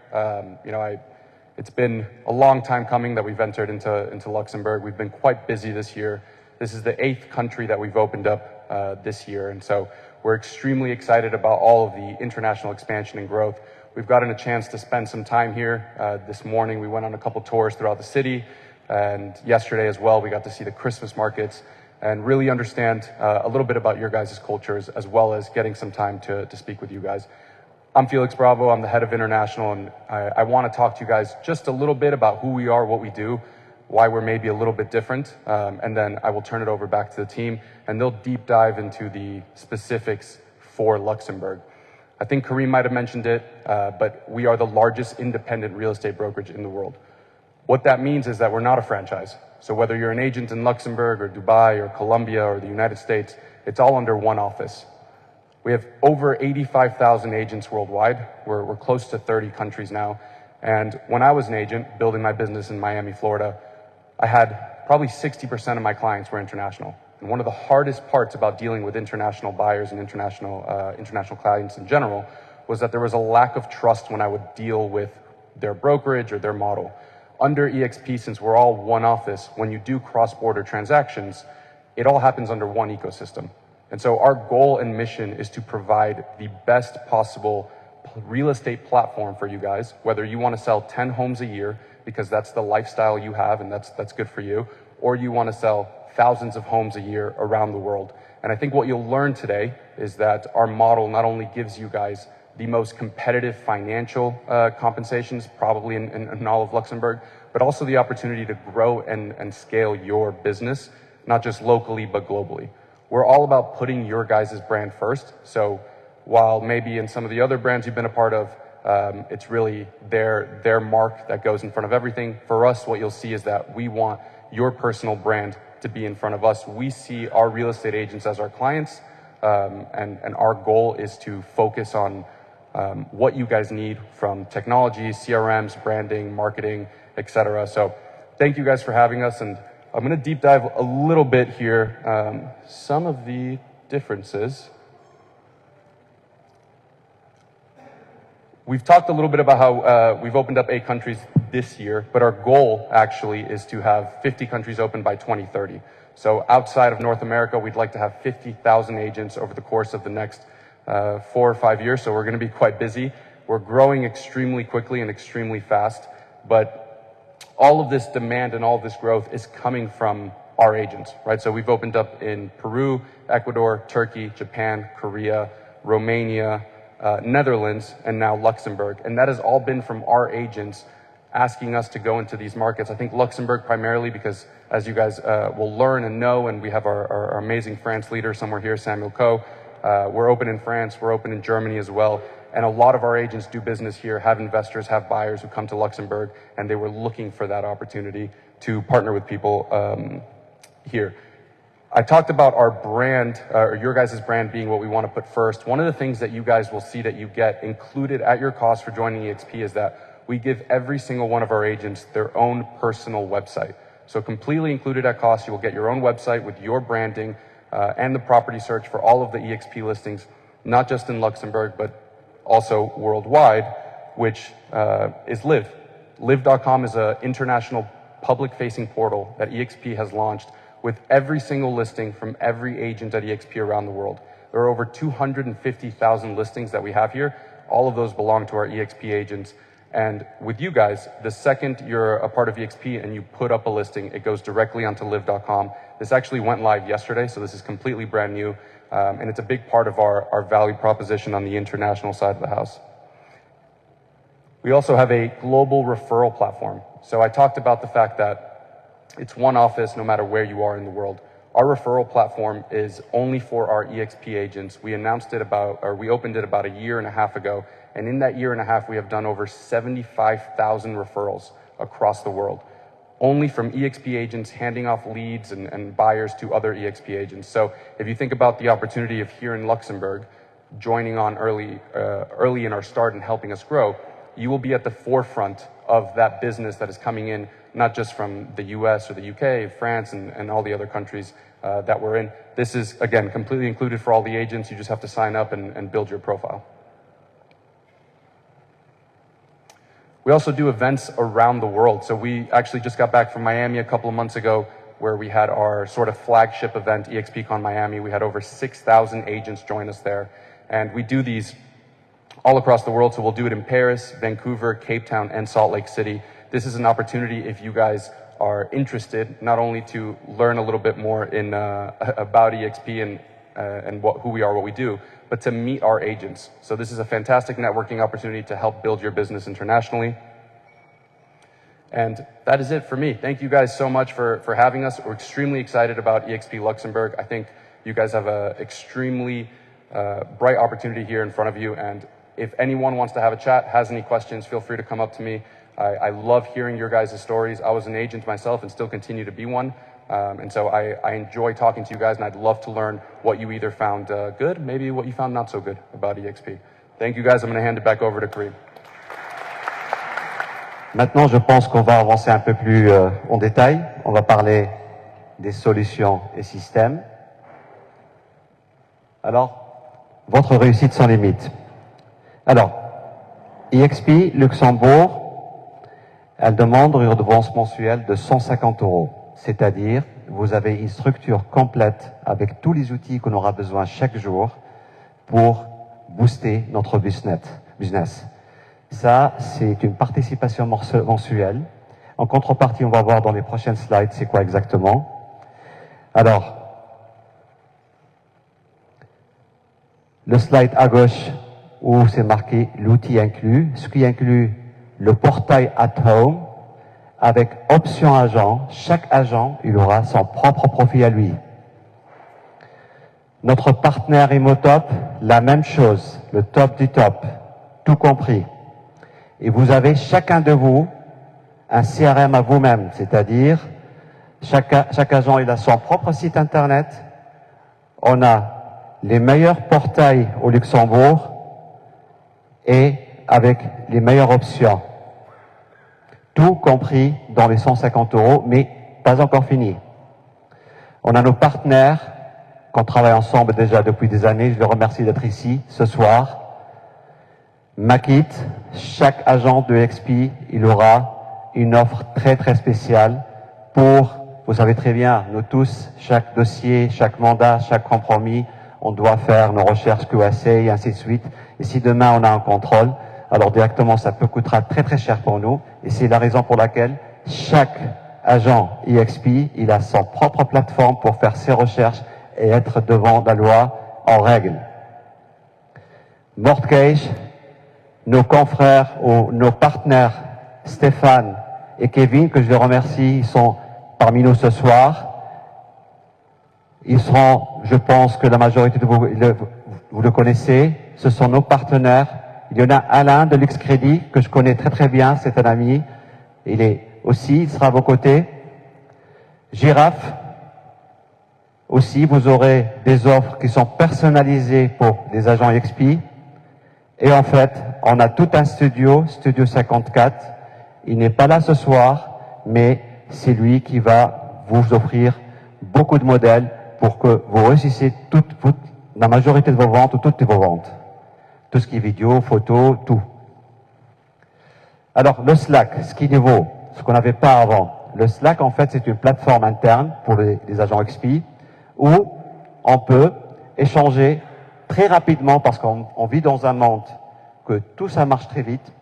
It's been a long time coming that we've entered into Luxembourg. We've been quite busy this year. This is the 8th country that we've opened up this year, and so we're extremely excited about all of the international expansion and growth. We've gotten a chance to spend some time here. This morning we went on a couple tours throughout the city, and yesterday as well we got to see the Christmas markets and really understand a little bit about your guys' cultures, as well as getting some time to speak with you guys. I'm Felix Bravo, I'm the head of international, and I want to talk to you guys just a little bit about who we are, what we do, why we're maybe a little bit different, and then I will turn it over back to the team and they'll deep dive into the specifics for Luxembourg. I think Karim might have mentioned it, but we are the largest independent real estate brokerage in the world. What that means is that we're not a franchise. So whether you're an agent in Luxembourg or Dubai or Colombia or the United States, it's all under one office. We have over 85,000 agents worldwide. We're close to 30 countries now. And when I was an agent building my business in Miami, Florida, I had probably 60% of my clients were international. And one of the hardest parts about dealing with international buyers and international clients in general was that there was a lack of trust when I would deal with their brokerage or their model. Under EXP, since we're all one office, when you do cross-border transactions, it all happens under one ecosystem. And so our goal and mission is to provide the best possible real estate platform for you guys, whether you want to sell 10 homes a year because that's the lifestyle you have and that's good for you, or you want to sell thousands of homes a year around the world. And I think what you'll learn today is that our model not only gives you guys the most competitive financial compensations probably in all of Luxembourg, but also the opportunity to grow and scale your business, not just locally, but globally. We're all about putting your guys' brand first. So while maybe in some of the other brands you've been a part of, it's really their mark that goes in front of everything. For us, what you'll see is that we want your personal brand to be in front of us. We see our real estate agents as our clients, and our goal is to focus on what you guys need from technology, CRMs, branding, marketing, etc. So thank you guys for having us, and I'm going to deep dive a little bit here. Some of the differences. We've talked a little bit about how we've opened up 8 countries this year, but our goal actually is to have 50 countries open by 2030. So outside of North America, we'd like to have 50,000 agents over the course of the next 4 or 5 years. So we're going to be quite busy. We're growing extremely quickly and extremely fast, but all of this demand and all of this growth is coming from our agents, right? So we've opened up in Peru, Ecuador, Turkey, Japan, Korea, Romania, Netherlands, and now Luxembourg. And that has all been from our agents asking us to go into these markets. I think Luxembourg primarily because, as you guys will learn and know, and we have our amazing France leader somewhere here, Samuel Coe. We're open in France, we're open in Germany as well. And a lot of our agents do business here, have investors, have buyers who come to Luxembourg, and they were looking for that opportunity to partner with people here. I talked about our brand, or your guys' brand being what we want to put first. One of the things that you guys will see that you get included at your cost for joining EXP is that we give every single one of our agents their own personal website. So completely included at cost, you will get your own website with your branding and the property search for all of the EXP listings, not just in Luxembourg, but also worldwide, which is Live. Live.com is an international public-facing portal that EXP has launched with every single listing from every agent at EXP around the world. There are over 250,000 listings that we have here. All of those belong to our EXP agents. And with you guys, the second you're a part of EXP and you put up a listing, it goes directly onto live.com. This actually went live yesterday, so this is completely brand new. And it's a big part of our value proposition on the international side of the house. We also have a global referral platform. So I talked about the fact that it's one office no matter where you are in the world. Our referral platform is only for our EXP agents. We opened it about a year and a half ago. And in that year and a half, we have done over 75,000 referrals across the world, only from EXP agents handing off leads and buyers to other EXP agents. So if you think about the opportunity of here in Luxembourg, joining on early in our start and helping us grow, you will be at the forefront of that business that is coming in, not just from the US or the UK, France, and all the other countries that we're in. This is, again, completely included for all the agents. You just have to sign up and build your profile. We also do events around the world. So we actually just got back from Miami a couple of months ago, where we had our sort of flagship event, eXpCon Miami. We had over 6,000 agents join us there. And we do these all across the world. So we'll do it in Paris, Vancouver, Cape Town, and Salt Lake City. This is an opportunity if you guys are interested, not only to learn a little bit more about eXp and who we are, what we do, but to meet our agents. So this is a fantastic networking opportunity to help build your business internationally. And that is it for me. Thank you guys so much for having us. We're extremely excited about eXp Luxembourg. I think you guys have an extremely bright opportunity here in front of you. And if anyone wants to have a chat, has any questions, feel free to come up to me. I love hearing your guys' stories. I was an agent myself and still continue to be one. And so I enjoy talking to you guys, and I'd love to learn what you either found good, maybe what you found not so good about eXp. Thank you guys. I'm going to hand it back over to Karim. Maintenant, je pense qu'on va avancer un peu plus en détail. On va parler des solutions et systèmes. Alors, votre réussite sans limite. Alors, eXp Luxembourg, elle demande une redevance mensuelle de 150 €. C'est-à-dire, vous avez une structure complète avec tous les outils qu'on aura besoin chaque jour pour booster notre business. Ça, c'est une participation mensuelle. En contrepartie, on va voir dans les prochaines slides c'est quoi exactement. Alors, le slide à gauche où c'est marqué l'outil inclus, ce qui inclut le portail at home avec option agent. Chaque agent, il aura son propre profil à lui. Notre partenaire Imotop, la même chose, le top du top, tout compris. Et vous avez chacun de vous un CRM à vous-même, c'est-à-dire chaque agent il a son propre site internet. On a les meilleurs portails au Luxembourg et avec les meilleures options. Tout compris dans les 150 €, mais pas encore fini. On a nos partenaires qu'on travaille ensemble déjà depuis des années. Je les remercie d'être ici ce soir. Makit, chaque agent de eXp, il aura une offre très très spéciale pour, vous savez très bien, nous tous, chaque dossier, chaque mandat, chaque compromis, on doit faire nos recherches QAC et ainsi de suite. Et si demain on a un contrôle, alors directement ça peut coûtera très très cher pour nous. Et c'est la raison pour laquelle chaque agent eXp, il a son propre plateforme pour faire ses recherches et être devant la loi en règle. Mortgage, nos confrères ou nos partenaires Stéphane et Kevin, que je les remercie, ils sont parmi nous ce soir. Ils seront, je pense que la majorité de vous le connaissez, ce sont nos partenaires. Il y en a Alain de l'X-Crédit, que je connais très très bien, c'est un ami. Il sera à vos côtés. Girafe, aussi, vous aurez des offres qui sont personnalisées pour les agents eXp. Et en fait, on a tout un studio 54. Il n'est pas là ce soir, mais c'est lui qui va vous offrir beaucoup de modèles pour que vous réussissiez la majorité de vos ventes ou toutes vos ventes. Tout ce qui est vidéo, photo, tout. Alors, le Slack, ce qui vaut, ce qu'on n'avait pas avant. Le Slack, en fait, c'est une plateforme interne pour les agents eXp où on peut échanger très rapidement parce qu'on vit dans un monde que tout ça marche très vite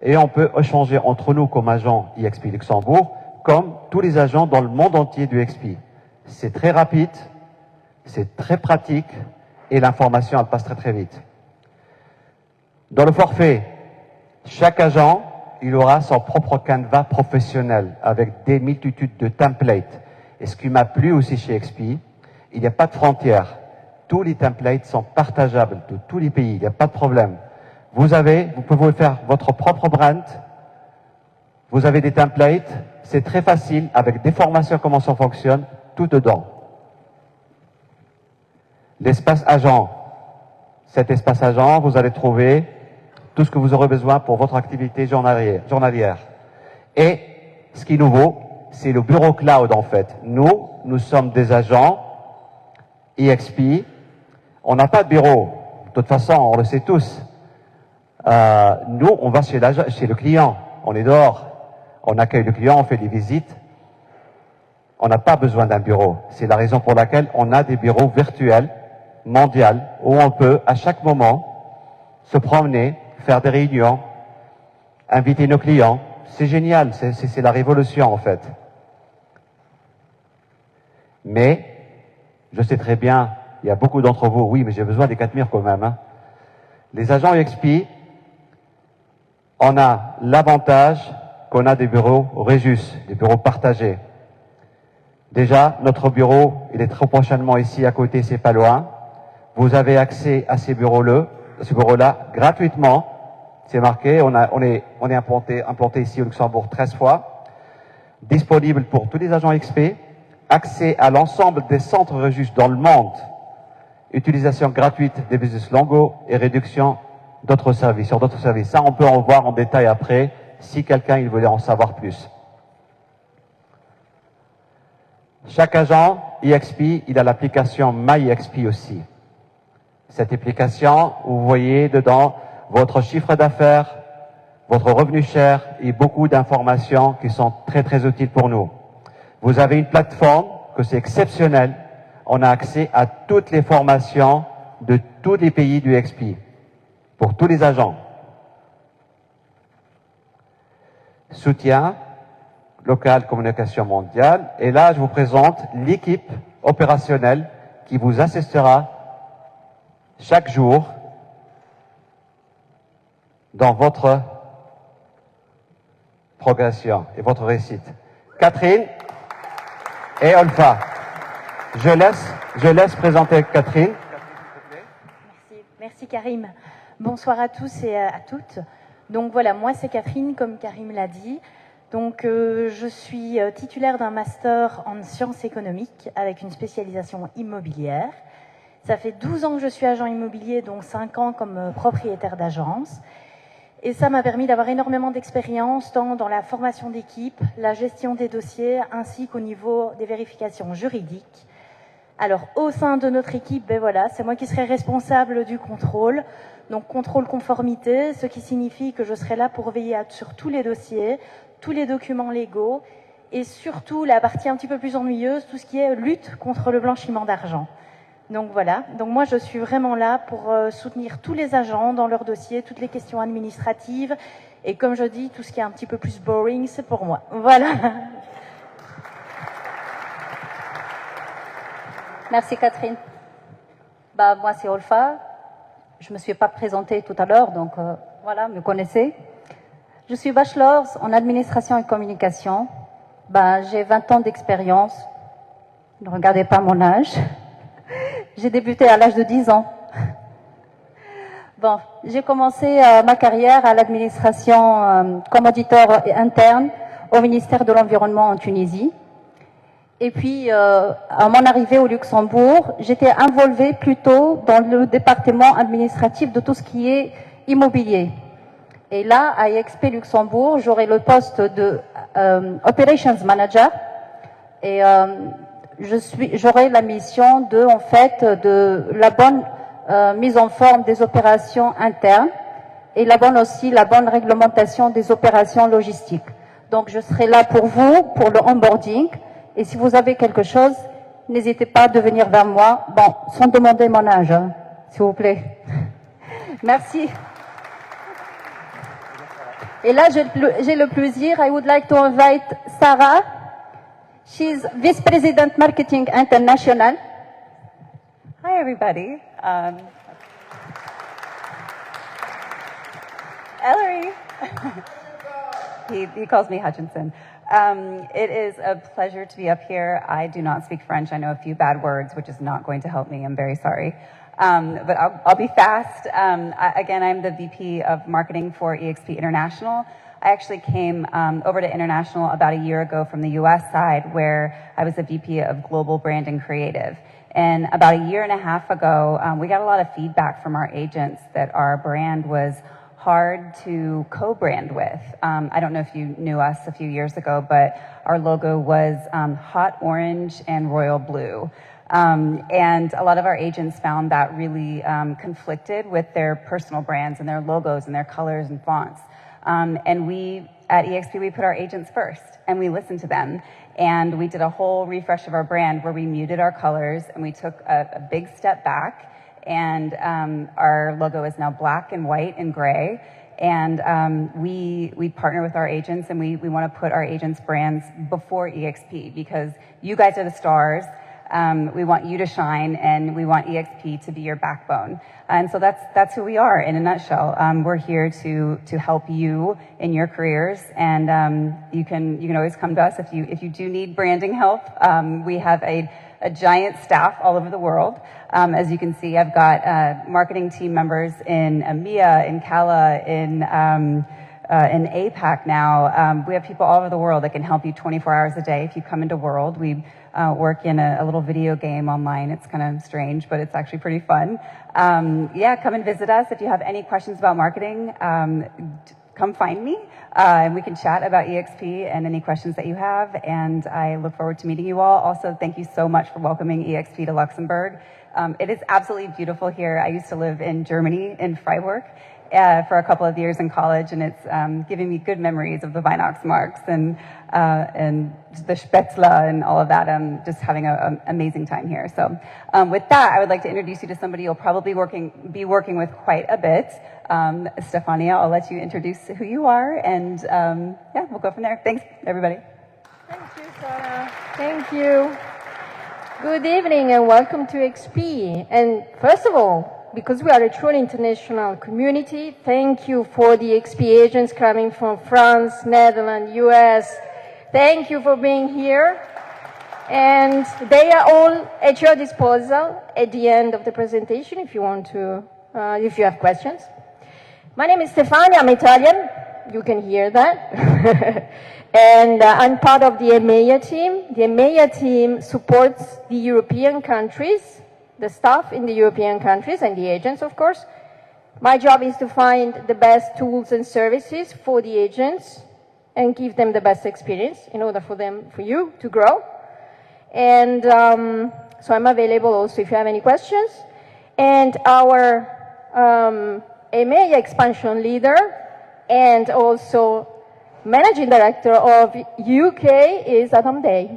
et on peut échanger entre nous comme agents eXp Luxembourg comme tous les agents dans le monde entier du eXp. C'est très rapide, c'est très pratique et l'information elle passe très très vite. Dans le forfait, chaque agent il aura son propre canevas professionnel avec des multitudes de templates. Et ce qui m'a plu aussi chez eXp, il n'y a pas de frontières. Tous les templates sont partageables de tous les pays, il n'y a pas de problème. Vous pouvez faire votre propre brand, vous avez des templates, c'est très facile, avec des formations, comment ça fonctionne, tout dedans. L'espace agent. Cet espace agent, vous allez trouver tout ce que vous aurez besoin pour votre activité journalière. Et ce qui est nouveau, c'est le bureau cloud en fait. Nous sommes des agents eXp. On n'a pas de bureau. De toute façon, on le sait tous. Nous, on va chez le client. On est dehors. On accueille le client, on fait des visites. On n'a pas besoin d'un bureau. C'est la raison pour laquelle on a des bureaux virtuels, mondiaux, où on peut, à chaque moment, se promener, faire des réunions, inviter nos clients. C'est génial, c'est la révolution en fait. Mais, je sais très bien, il y a beaucoup d'entre vous, oui, mais j'ai besoin des 4 murs quand même. Hein. Les agents eXp, on a l'avantage qu'on a des bureaux Régus, des bureaux partagés. Déjà, notre bureau, il est très prochainement ici à côté, c'est pas loin. Vous avez accès à ces bureaux-là gratuitement. C'est marqué, on est implanté ici au Luxembourg 13 fois. Disponible pour tous les agents XP. Accès à l'ensemble des centres Régus dans le monde. Utilisation gratuite des business longos et réduction d'autres services, sur d'autres services. Ça, on peut en voir en détail après, si quelqu'un il voulait en savoir plus. Chaque agent eXp, il a l'application MyEXP aussi. Cette application, vous voyez dedans votre chiffre d'affaires, votre revenu cher et beaucoup d'informations qui sont très très utiles pour nous. Vous avez une plateforme que c'est exceptionnel. On a accès à toutes les formations de tous les pays du EXP, pour tous les agents. Soutien local, communication mondiale. Et là, je vous présente l'équipe opérationnelle qui vous assistera chaque jour dans votre progression et votre réussite. Catherine et Olfa. Je laisse présenter Catherine. Merci Karim. Bonsoir à tous et à toutes. Donc voilà, moi c'est Catherine, comme Karim l'a dit. Donc je suis titulaire d'un master en sciences économiques avec une spécialisation immobilière. Ça fait 12 ans que je suis agent immobilier, donc 5 ans comme propriétaire d'agence. Et ça m'a permis d'avoir énormément d'expérience tant dans la formation d'équipe, la gestion des dossiers, ainsi qu'au niveau des vérifications juridiques. Alors, au sein de notre équipe, ben voilà, c'est moi qui serai responsable du contrôle. Donc, contrôle conformité, ce qui signifie que je serai là pour veiller sur tous les dossiers, tous les documents légaux et surtout la partie un petit peu plus ennuyeuse, tout ce qui est lutte contre le blanchiment d'argent. Donc voilà, donc moi je suis vraiment là pour soutenir tous les agents dans leurs dossiers, toutes les questions administratives et comme je dis, tout ce qui est un petit peu plus boring, c'est pour moi. Voilà. Merci Catherine. Bah, moi c'est Olfa. Je ne me suis pas présentée tout à l'heure, donc voilà, me connaissez. Je suis bachelor en administration et communication. Bah, j'ai 20 ans d'expérience. Ne regardez pas mon âge. J'ai débuté à l'âge de 10 ans. Bon, j'ai commencé ma carrière à l'administration comme auditeur interne au ministère de l'Environnement en Tunisie. Et puis, à mon arrivée au Luxembourg, j'étais involvée plutôt dans le département administratif de tout ce qui est immobilier. Et là, à eXp Luxembourg, j'aurai le poste de Operations Manager. Et j'aurai la mission de la bonne mise en forme des opérations internes et la bonne réglementation des opérations logistiques. Donc, je serai là pour vous, pour le onboarding. Et si vous avez quelque chose, n'hésitez pas à venir vers moi. Bon, sans demander mon âge, hein, s'il vous plaît. Merci. Et là, j'ai le plaisir. I would like to invite Sarah. She's Vice President Marketing International. Hi, everybody. Ellery. He calls me Hutchinson. It is a pleasure to be up here. I do not speak French. I know a few bad words, which is not going to help me. I'm very sorry. But I'll be fast. Again, I'm the VP of Marketing for eXp International. I actually came over to International about a year ago from the US side, where I was the VP of Global Brand and Creative. And about a year and a half ago, we got a lot of feedback from our agents that our brand was hard to co-brand with. I don't know if you knew us a few years ago, but our logo was hot orange and royal blue. And a lot of our agents found that really conflicted with their personal brands and their logos and their colors and fonts. And we, at eXp, we put our agents first and we listened to them. And we did a whole refresh of our brand where we muted our colors and we took a big step back. And our logo is now black and white and gray. And we partner with our agents, and we want to put our agents' brands before eXp because you guys are the stars. We want you to shine, and we want eXp to be your backbone. And so that's who we are in a nutshell. We're here to help you in your careers, and you can always come to us if you do need branding help. We have a giant staff all over the world. As you can see, I've got marketing team members in EMEA, in CALA, in APAC now. We have people all over the world that can help you 24 hours a day. If you come into World, we work in a little video game online. It's kind of strange, but it's actually pretty fun. Yeah, come and visit us. If you have any questions about marketing, come find me, and we can chat about eXp and any questions that you have, and I look forward to meeting you all. Also, thank you so much for welcoming eXp to Luxembourg. It is absolutely beautiful here. I used to live in Germany, in Freiburg, for a couple of years in college, and it's giving me good memories of the Weihnachtsmarkts and the Spätzle and all of that. I'm just having an amazing time here. So with that, I would like to introduce you to somebody you'll probably be working with quite a bit. Stefania, I'll let you introduce who you are, and yeah, we'll go from there. Thanks, everybody. Thank you, Sarah. Thank you. Good evening and welcome to EXP. And first of all, because we are a truly international community, thank you for the EXP agents coming from France, Netherlands, US. Thank you for being here. And they are all at your disposal at the end of the presentation if you want to, if you have questions. My name is Stefania, I'm Italian. You can hear that. And I'm part of the EMEA team. The EMEA team supports the European countries, the staff in the European countries and the agents, of course. My job is to find the best tools and services for the agents and give them the best experience in order for you to grow. And so I'm available also if you have any questions. And our EMEA expansion leader and also Managing Director of UK is Adam Day.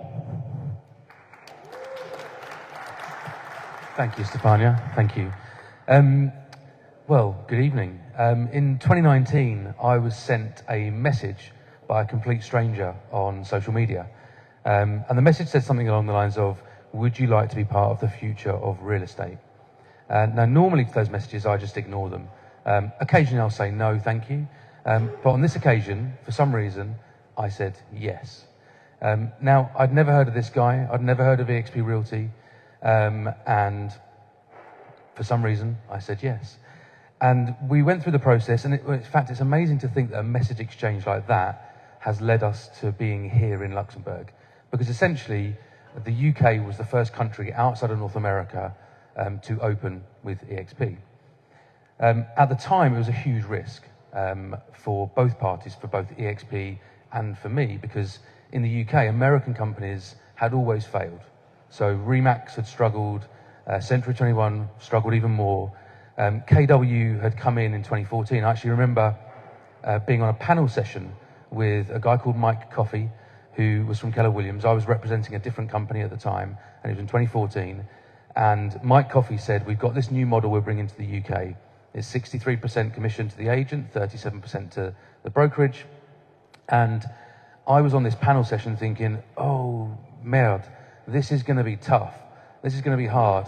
Thank you, Stefania. Thank you. Well, good evening. In 2019, I was sent a message by a complete stranger on social media. And the message said something along the lines of, would you like to be part of the future of real estate? Now, normally to those messages, I just ignore them. Occasionally, I'll say no, thank you. But on this occasion, for some reason, I said yes. Now, I'd never heard of this guy. I'd never heard of eXp Realty. And for some reason, I said yes. And we went through the process, and in fact, it's amazing to think that a message exchange like that has led us to being here in Luxembourg. Because essentially, the UK was the first country outside of North America to open with eXp. At the time, it was a huge risk for both parties, for both eXp and for me, because in the UK, American companies had always failed. So Remax had struggled, Century 21 struggled even more. KW had come in 2014. I actually remember being on a panel session with a guy called Mike Coffey, who was from Keller Williams. I was representing a different company at the time, and it was in 2014. And Mike Coffey said, we've got this new model we're bringing to the UK. It's 63% commission to the agent, 37% to the brokerage. And I was on this panel session thinking, oh, merde, this is going to be tough. This is going to be hard.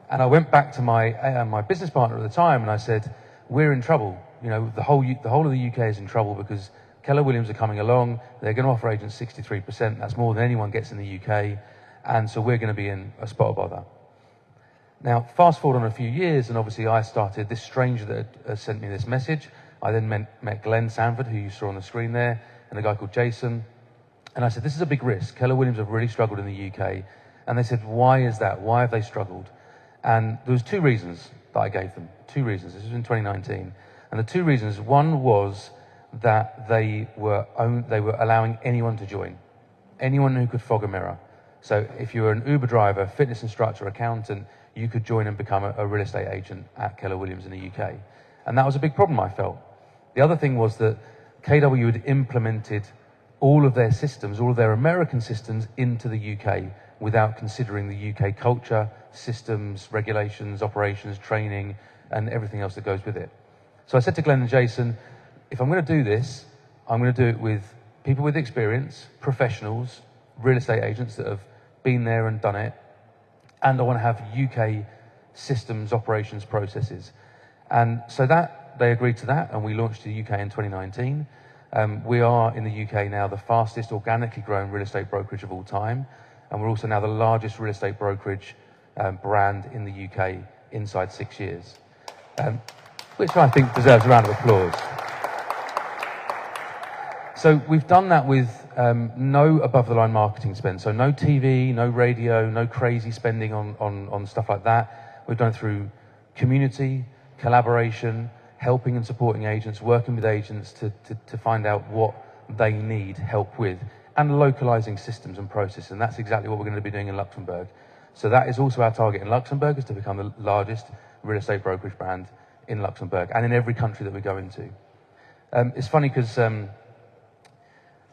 And I went back to my business partner at the time and I said, we're in trouble. You know, the whole of the UK is in trouble because Keller Williams are coming along. They're going to offer agents 63%. That's more than anyone gets in the UK. And so we're going to be in a spot of bother. Now, fast forward on a few years, and obviously I started, this stranger that sent me this message. I then met Glenn Sanford, who you saw on the screen there, and a guy called Jason. And I said, this is a big risk. Keller Williams have really struggled in the UK. And they said, why is that? Why have they struggled? And there was two reasons that I gave them. Two reasons. This was in 2019. And the two reasons, one was that they were allowing anyone to join, anyone who could fog a mirror. So if you were an Uber driver, fitness instructor, accountant, you could join and become a real estate agent at Keller Williams in the UK. And that was a big problem, I felt. The other thing was that KW had implemented all of their systems, all of their American systems into the UK without considering the UK culture, systems, regulations, operations, training, and everything else that goes with it. So I said to Glenn and Jason, if I'm going to do this, I'm going to do it with people with experience, professionals, real estate agents that have been there and done it, and I want to have UK systems, operations, processes. And so they agreed to that, and we launched the UK in 2019. We are in the UK now the fastest organically growing real estate brokerage of all time, and we're also now the largest real estate brokerage brand in the UK inside 6 years, which I think deserves a round of applause. So we've done that with no above-the-line marketing spend, so no TV, no radio, no crazy spending on stuff like that. We've done it through community, collaboration, helping and supporting agents, working with agents to find out what they need help with, and localizing systems and processes, and that's exactly what we're going to be doing in Luxembourg. So that is also our target in Luxembourg, is to become the largest real estate brokerage brand in Luxembourg and in every country that we go into. It's funny because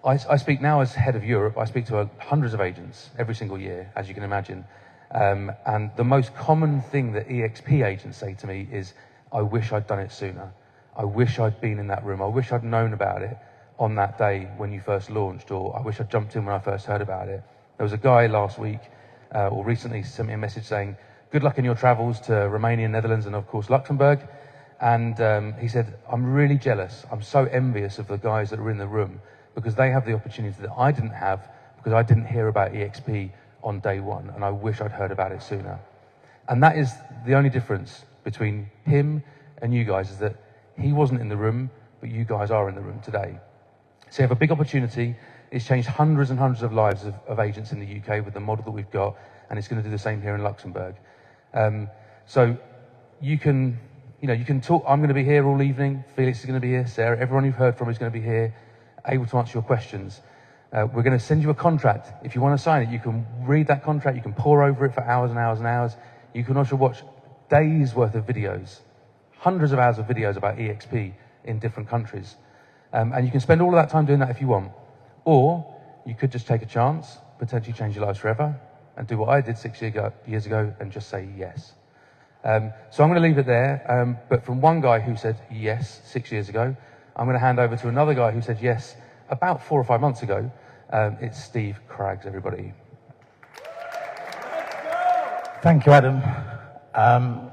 I speak now as head of Europe. I speak to hundreds of agents every single year, as you can imagine. And the most common thing that EXP agents say to me is, I wish I'd done it sooner. I wish I'd been in that room. I wish I'd known about it on that day when you first launched, or I wish I'd jumped in when I first heard about it. There was a guy last week, or recently, sent me a message saying, good luck in your travels to Romania, Netherlands, and of course Luxembourg. And he said, I'm really jealous. I'm so envious of the guys that are in the room, because they have the opportunity that I didn't have, because I didn't hear about EXP on day one, and I wish I'd heard about it sooner. And that is the only difference between him and you guys, is that he wasn't in the room, but you guys are in the room today. So you have a big opportunity. It's changed hundreds and hundreds of lives of agents in the UK with the model that we've got, and it's going to do the same here in Luxembourg. So you can talk. I'm going to be here all evening. Felix is going to be here. Sarah, everyone you've heard from is going to be here, able to answer your questions. We're going to send you a contract. If you want to sign it, you can read that contract. You can pore over it for hours and hours and hours. You can also watch days worth of videos, hundreds of hours of videos about EXP in different countries. And you can spend all of that time doing that if you want. Or you could just take a chance, potentially change your lives forever, and do what I did 6 years ago and just say yes. So I'm going to leave it there. But from one guy who said yes 6 years ago, I'm going to hand over to another guy who said yes about 4 or 5 months ago. It's Steve Crags, everybody. Thank you, Adam.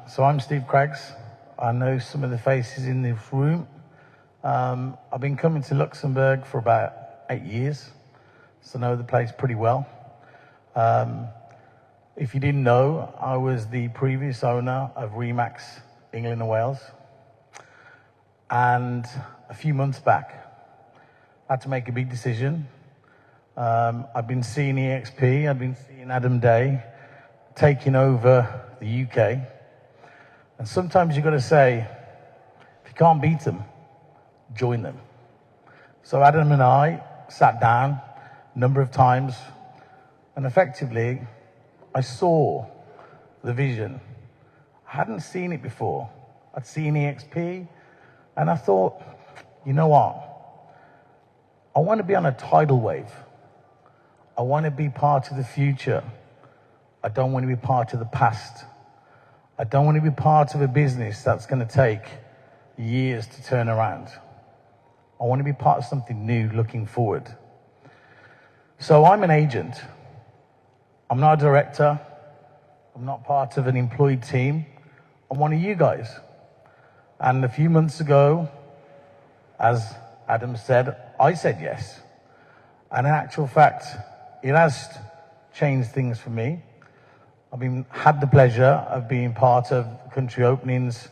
So I'm Steve Crags. I know some of the faces in this room. I've been coming to Luxembourg for about 8 years, so I know the place pretty well. If you didn't know, I was the previous owner of Remax England and Wales. And a few months back, I had to make a big decision. I've been seeing EXP, I've been seeing Adam Day taking over the UK. And sometimes you've got to say, if you can't beat them, join them. So Adam and I sat down a number of times, and effectively, I saw the vision. I hadn't seen it before. I'd seen EXP, and I thought, you know what? I want to be on a tidal wave. I want to be part of the future. I don't want to be part of the past. I don't want to be part of a business that's going to take years to turn around. I want to be part of something new looking forward. So I'm an agent. I'm not a director. I'm not part of an employed team. I'm one of you guys. And a few months ago, as Adam said, I said yes. And in actual fact, it has changed things for me. I've had the pleasure of being part of country openings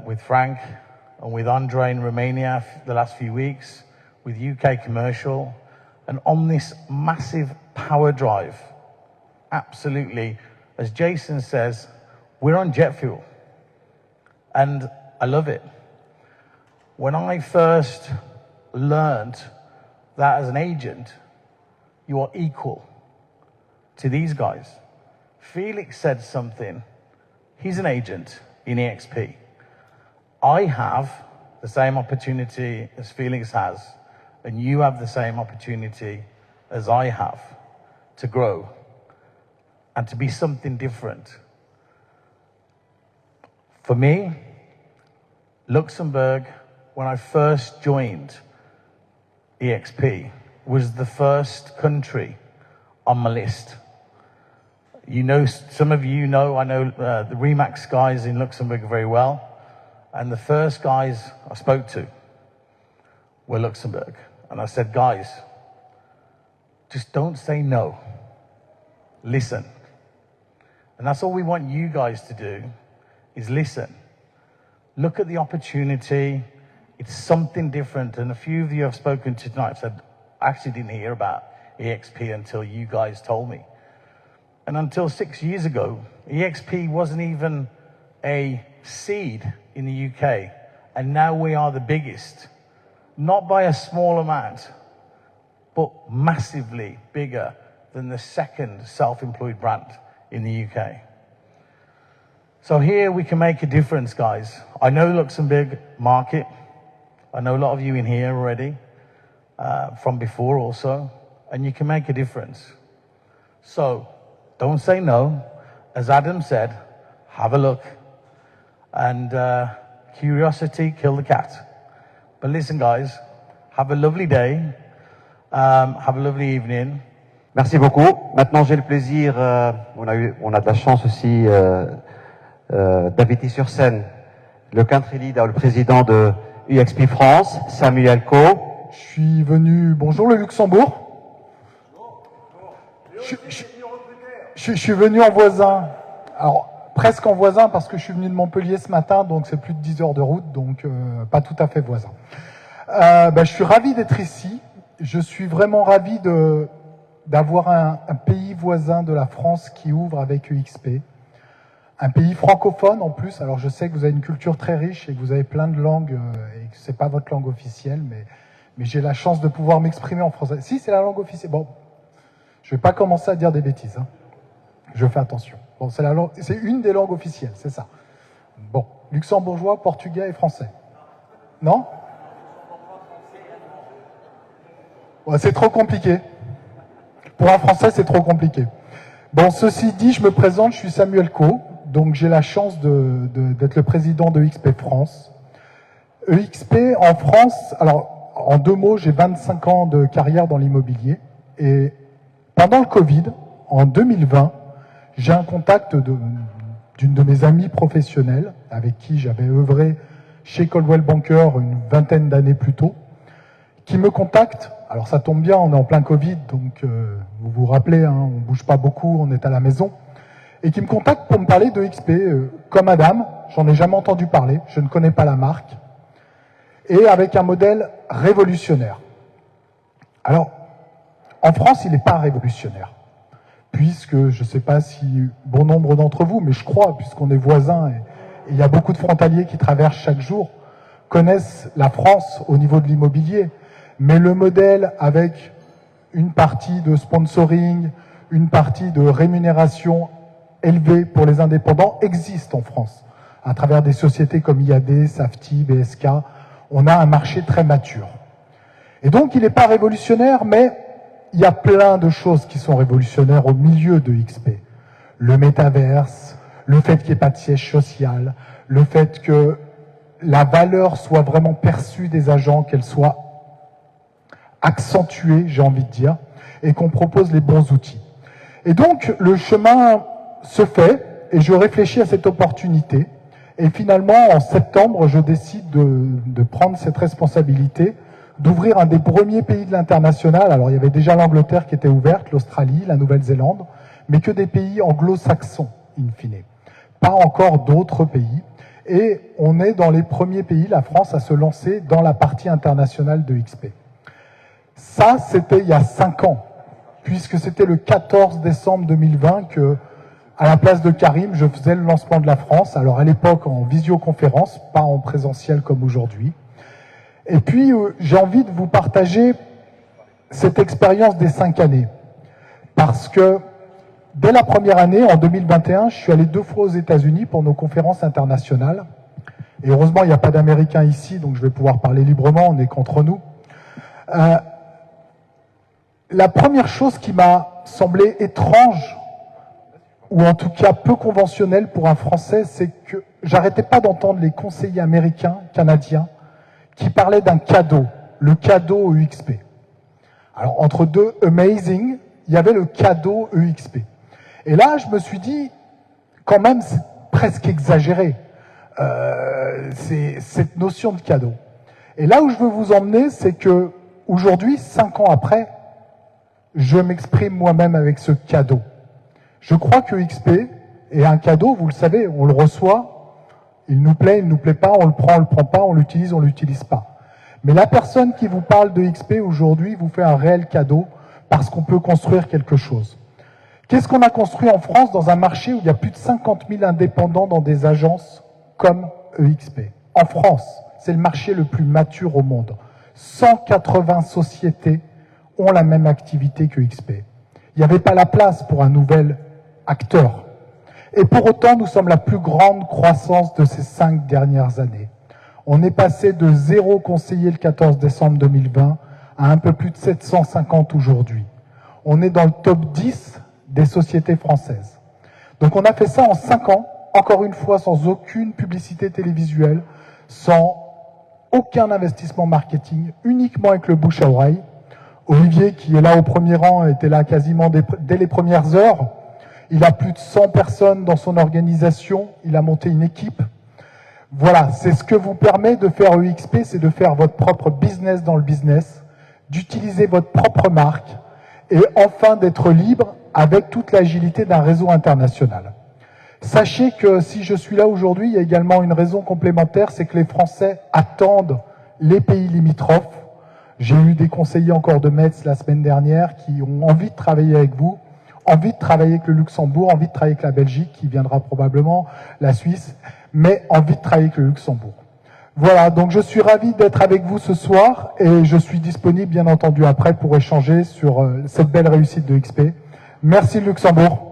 with Frank and with Andre in Romania the last few weeks, with UK Commercial, and on this massive power drive. Absolutely, as Jason says, we're on jet fuel. And I love it. When I first learned that as an agent, you are equal to these guys. Felix said something. He's an agent in EXP. I have the same opportunity as Felix has, and you have the same opportunity as I have to grow and to be something different. For me, Luxembourg, when I first joined EXP, was the first country on my list. You know, some of you know, I know the Remax guys in Luxembourg very well. And the first guys I spoke to were Luxembourg. And I said, guys, just don't say no. Listen. And that's all we want you guys to do, is listen. Look at the opportunity. It's something different. And a few of you I've spoken to tonight said, I actually didn't hear about EXP until you guys told me. And until 6 years ago, EXP wasn't even a seed in the UK. And now we are the biggest. Not by a small amount, but massively bigger than the second self-employed brand in the UK. So here we can make a difference, guys. I know Luxembourg market. I know a lot of you in here already, from before also, and you can make a difference. So don't say no. As Adam said, have a look. And curiosity killed the cat. But listen, guys, have a lovely day. Have a lovely evening. Merci beaucoup. Maintenant, j'ai le plaisir, on a de la chance aussi d'inviter sur scène le country lead, le président de EXP France, Samuel Co. Je suis venu... Bonjour le Luxembourg. Je suis venu en voisin. Alors, presque en voisin parce que je suis venu de Montpellier ce matin, donc c'est plus de 10 heures de route, donc pas tout à fait voisin. Je suis ravi d'être ici. Je suis vraiment ravi d'avoir un pays voisin de la France qui ouvre avec EXP. Un pays francophone en plus. Alors je sais que vous avez une culture très riche et que vous avez plein de langues et que c'est pas votre langue officielle, mais j'ai la chance de pouvoir m'exprimer en français. Si, c'est la langue officielle. Bon, je vais pas commencer à dire des bêtises. Hein. Je fais attention. Bon, c'est une des langues officielles, c'est ça. Bon, luxembourgeois, portugais et français. Non? Ouais, c'est trop compliqué. Pour un français, c'est trop compliqué. Bon, ceci dit, je me présente, je suis Samuel Co. Donc j'ai la chance d'être le président de EXP France. EXP en France, alors en 2 mots, j'ai 25 ans de carrière dans l'immobilier. Et pendant le Covid, en 2020, j'ai un contact d'une de mes amies professionnelles avec qui j'avais œuvré chez Coldwell Banker une 20aine d'années plus tôt, qui me contacte. Alors ça tombe bien, on est en plein Covid, donc vous vous rappelez, hein, on bouge pas beaucoup, on est à la maison. Et qui me contacte pour me parler de EXP. Comme madame, j'en ai jamais entendu parler, je ne connais pas la marque. Et avec un modèle révolutionnaire. Alors, en France, il n'est pas révolutionnaire. Puisque, je ne sais pas si bon nombre d'entre vous, mais je crois, puisqu'on est voisins, et il y a beaucoup de frontaliers qui traversent chaque jour, connaissent la France au niveau de l'immobilier. Mais le modèle avec une partie de sponsoring, une partie de rémunération élevée pour les indépendants existe en France. À travers des sociétés comme IAD, Safety, BSK, on a un marché très mature. Et donc, il n'est pas révolutionnaire, mais il y a plein de choses qui sont révolutionnaires au milieu de EXP. Le métaverse, le fait qu'il n'y ait pas de siège social, le fait que la valeur soit vraiment perçue des agents, qu'elle soit accentuée, j'ai envie de dire, et qu'on propose les bons outils. Et donc, le chemin se fait, et je réfléchis à cette opportunité, et finalement, en septembre, je décide de prendre cette responsabilité, d'ouvrir un des premiers pays de l'international. Alors, il y avait déjà l'Angleterre qui était ouverte, l'Australie, la Nouvelle-Zélande, mais que des pays anglo-saxons, in fine. Pas encore d'autres pays. Et on est dans les premiers pays, la France, à se lancer dans la partie internationale de EXP. Ça, c'était il y a 5 ans, puisque c'était le 14 décembre 2020 que, à la place de Karim, je faisais le lancement de la France. Alors, à l'époque, en visioconférence, pas en présentiel comme aujourd'hui. Et puis, j'ai envie de vous partager cette expérience des 5 années. Parce que dès la première année, en 2021, je suis allé 2 fois aux États-Unis pour nos conférences internationales. Et heureusement, il n'y a pas d'Américains ici, donc je vais pouvoir parler librement, on n'est qu'entre nous. La première chose qui m'a semblé étrange, ou en tout cas peu conventionnelle pour un Français, c'est que j'arrêtais pas d'entendre les conseillers américains, canadiens, qui parlaient d'un cadeau, le cadeau EXP. Alors, entre deux amazing, il y avait le cadeau EXP. Et là, je me suis dit, quand même, c'est presque exagéré, c'est cette notion de cadeau. Et là où je veux vous emmener, c'est que aujourd'hui, 5 ans après, je m'exprime moi-même avec ce cadeau. Je crois que EXP est un cadeau, vous le savez, on le reçoit, il nous plaît, il nous plaît pas, on le prend pas, on l'utilise pas. Mais la personne qui vous parle de EXP aujourd'hui vous fait un réel cadeau parce qu'on peut construire quelque chose. Qu'est-ce qu'on a construit en France dans un marché où il y a plus de 50 000 indépendants dans des agences comme EXP? En France, c'est le marché le plus mature au monde. 180 sociétés ont la même activité que EXP. Il n'y avait pas la place pour un nouvel acteur. Et pour autant, nous sommes la plus grande croissance de ces 5 dernières années. On est passé de 0 conseiller le 14 décembre 2020 à un peu plus de 750 aujourd'hui. On est dans le top 10 des sociétés françaises. Donc on a fait ça en 5 ans, encore une fois sans aucune publicité télévisuelle, sans aucun investissement marketing, uniquement avec le bouche à oreille. Olivier, qui est là au premier rang, était là quasiment dès les premières heures. Il a plus de 100 personnes dans son organisation, il a monté une équipe. Voilà, c'est ce que vous permet de faire EXP, c'est de faire votre propre business dans le business, d'utiliser votre propre marque et enfin d'être libre avec toute l'agilité d'un réseau international. Sachez que si je suis là aujourd'hui, il y a également une raison complémentaire, c'est que les Français attendent les pays limitrophes. J'ai eu des conseillers encore de Metz la semaine dernière qui ont envie de travailler avec vous, envie de travailler avec le Luxembourg, envie de travailler avec la Belgique, qui viendra probablement, la Suisse, mais envie de travailler avec le Luxembourg. Voilà, donc je suis ravi d'être avec vous ce soir et je suis disponible bien entendu après pour échanger sur cette belle réussite de EXP. Merci le Luxembourg.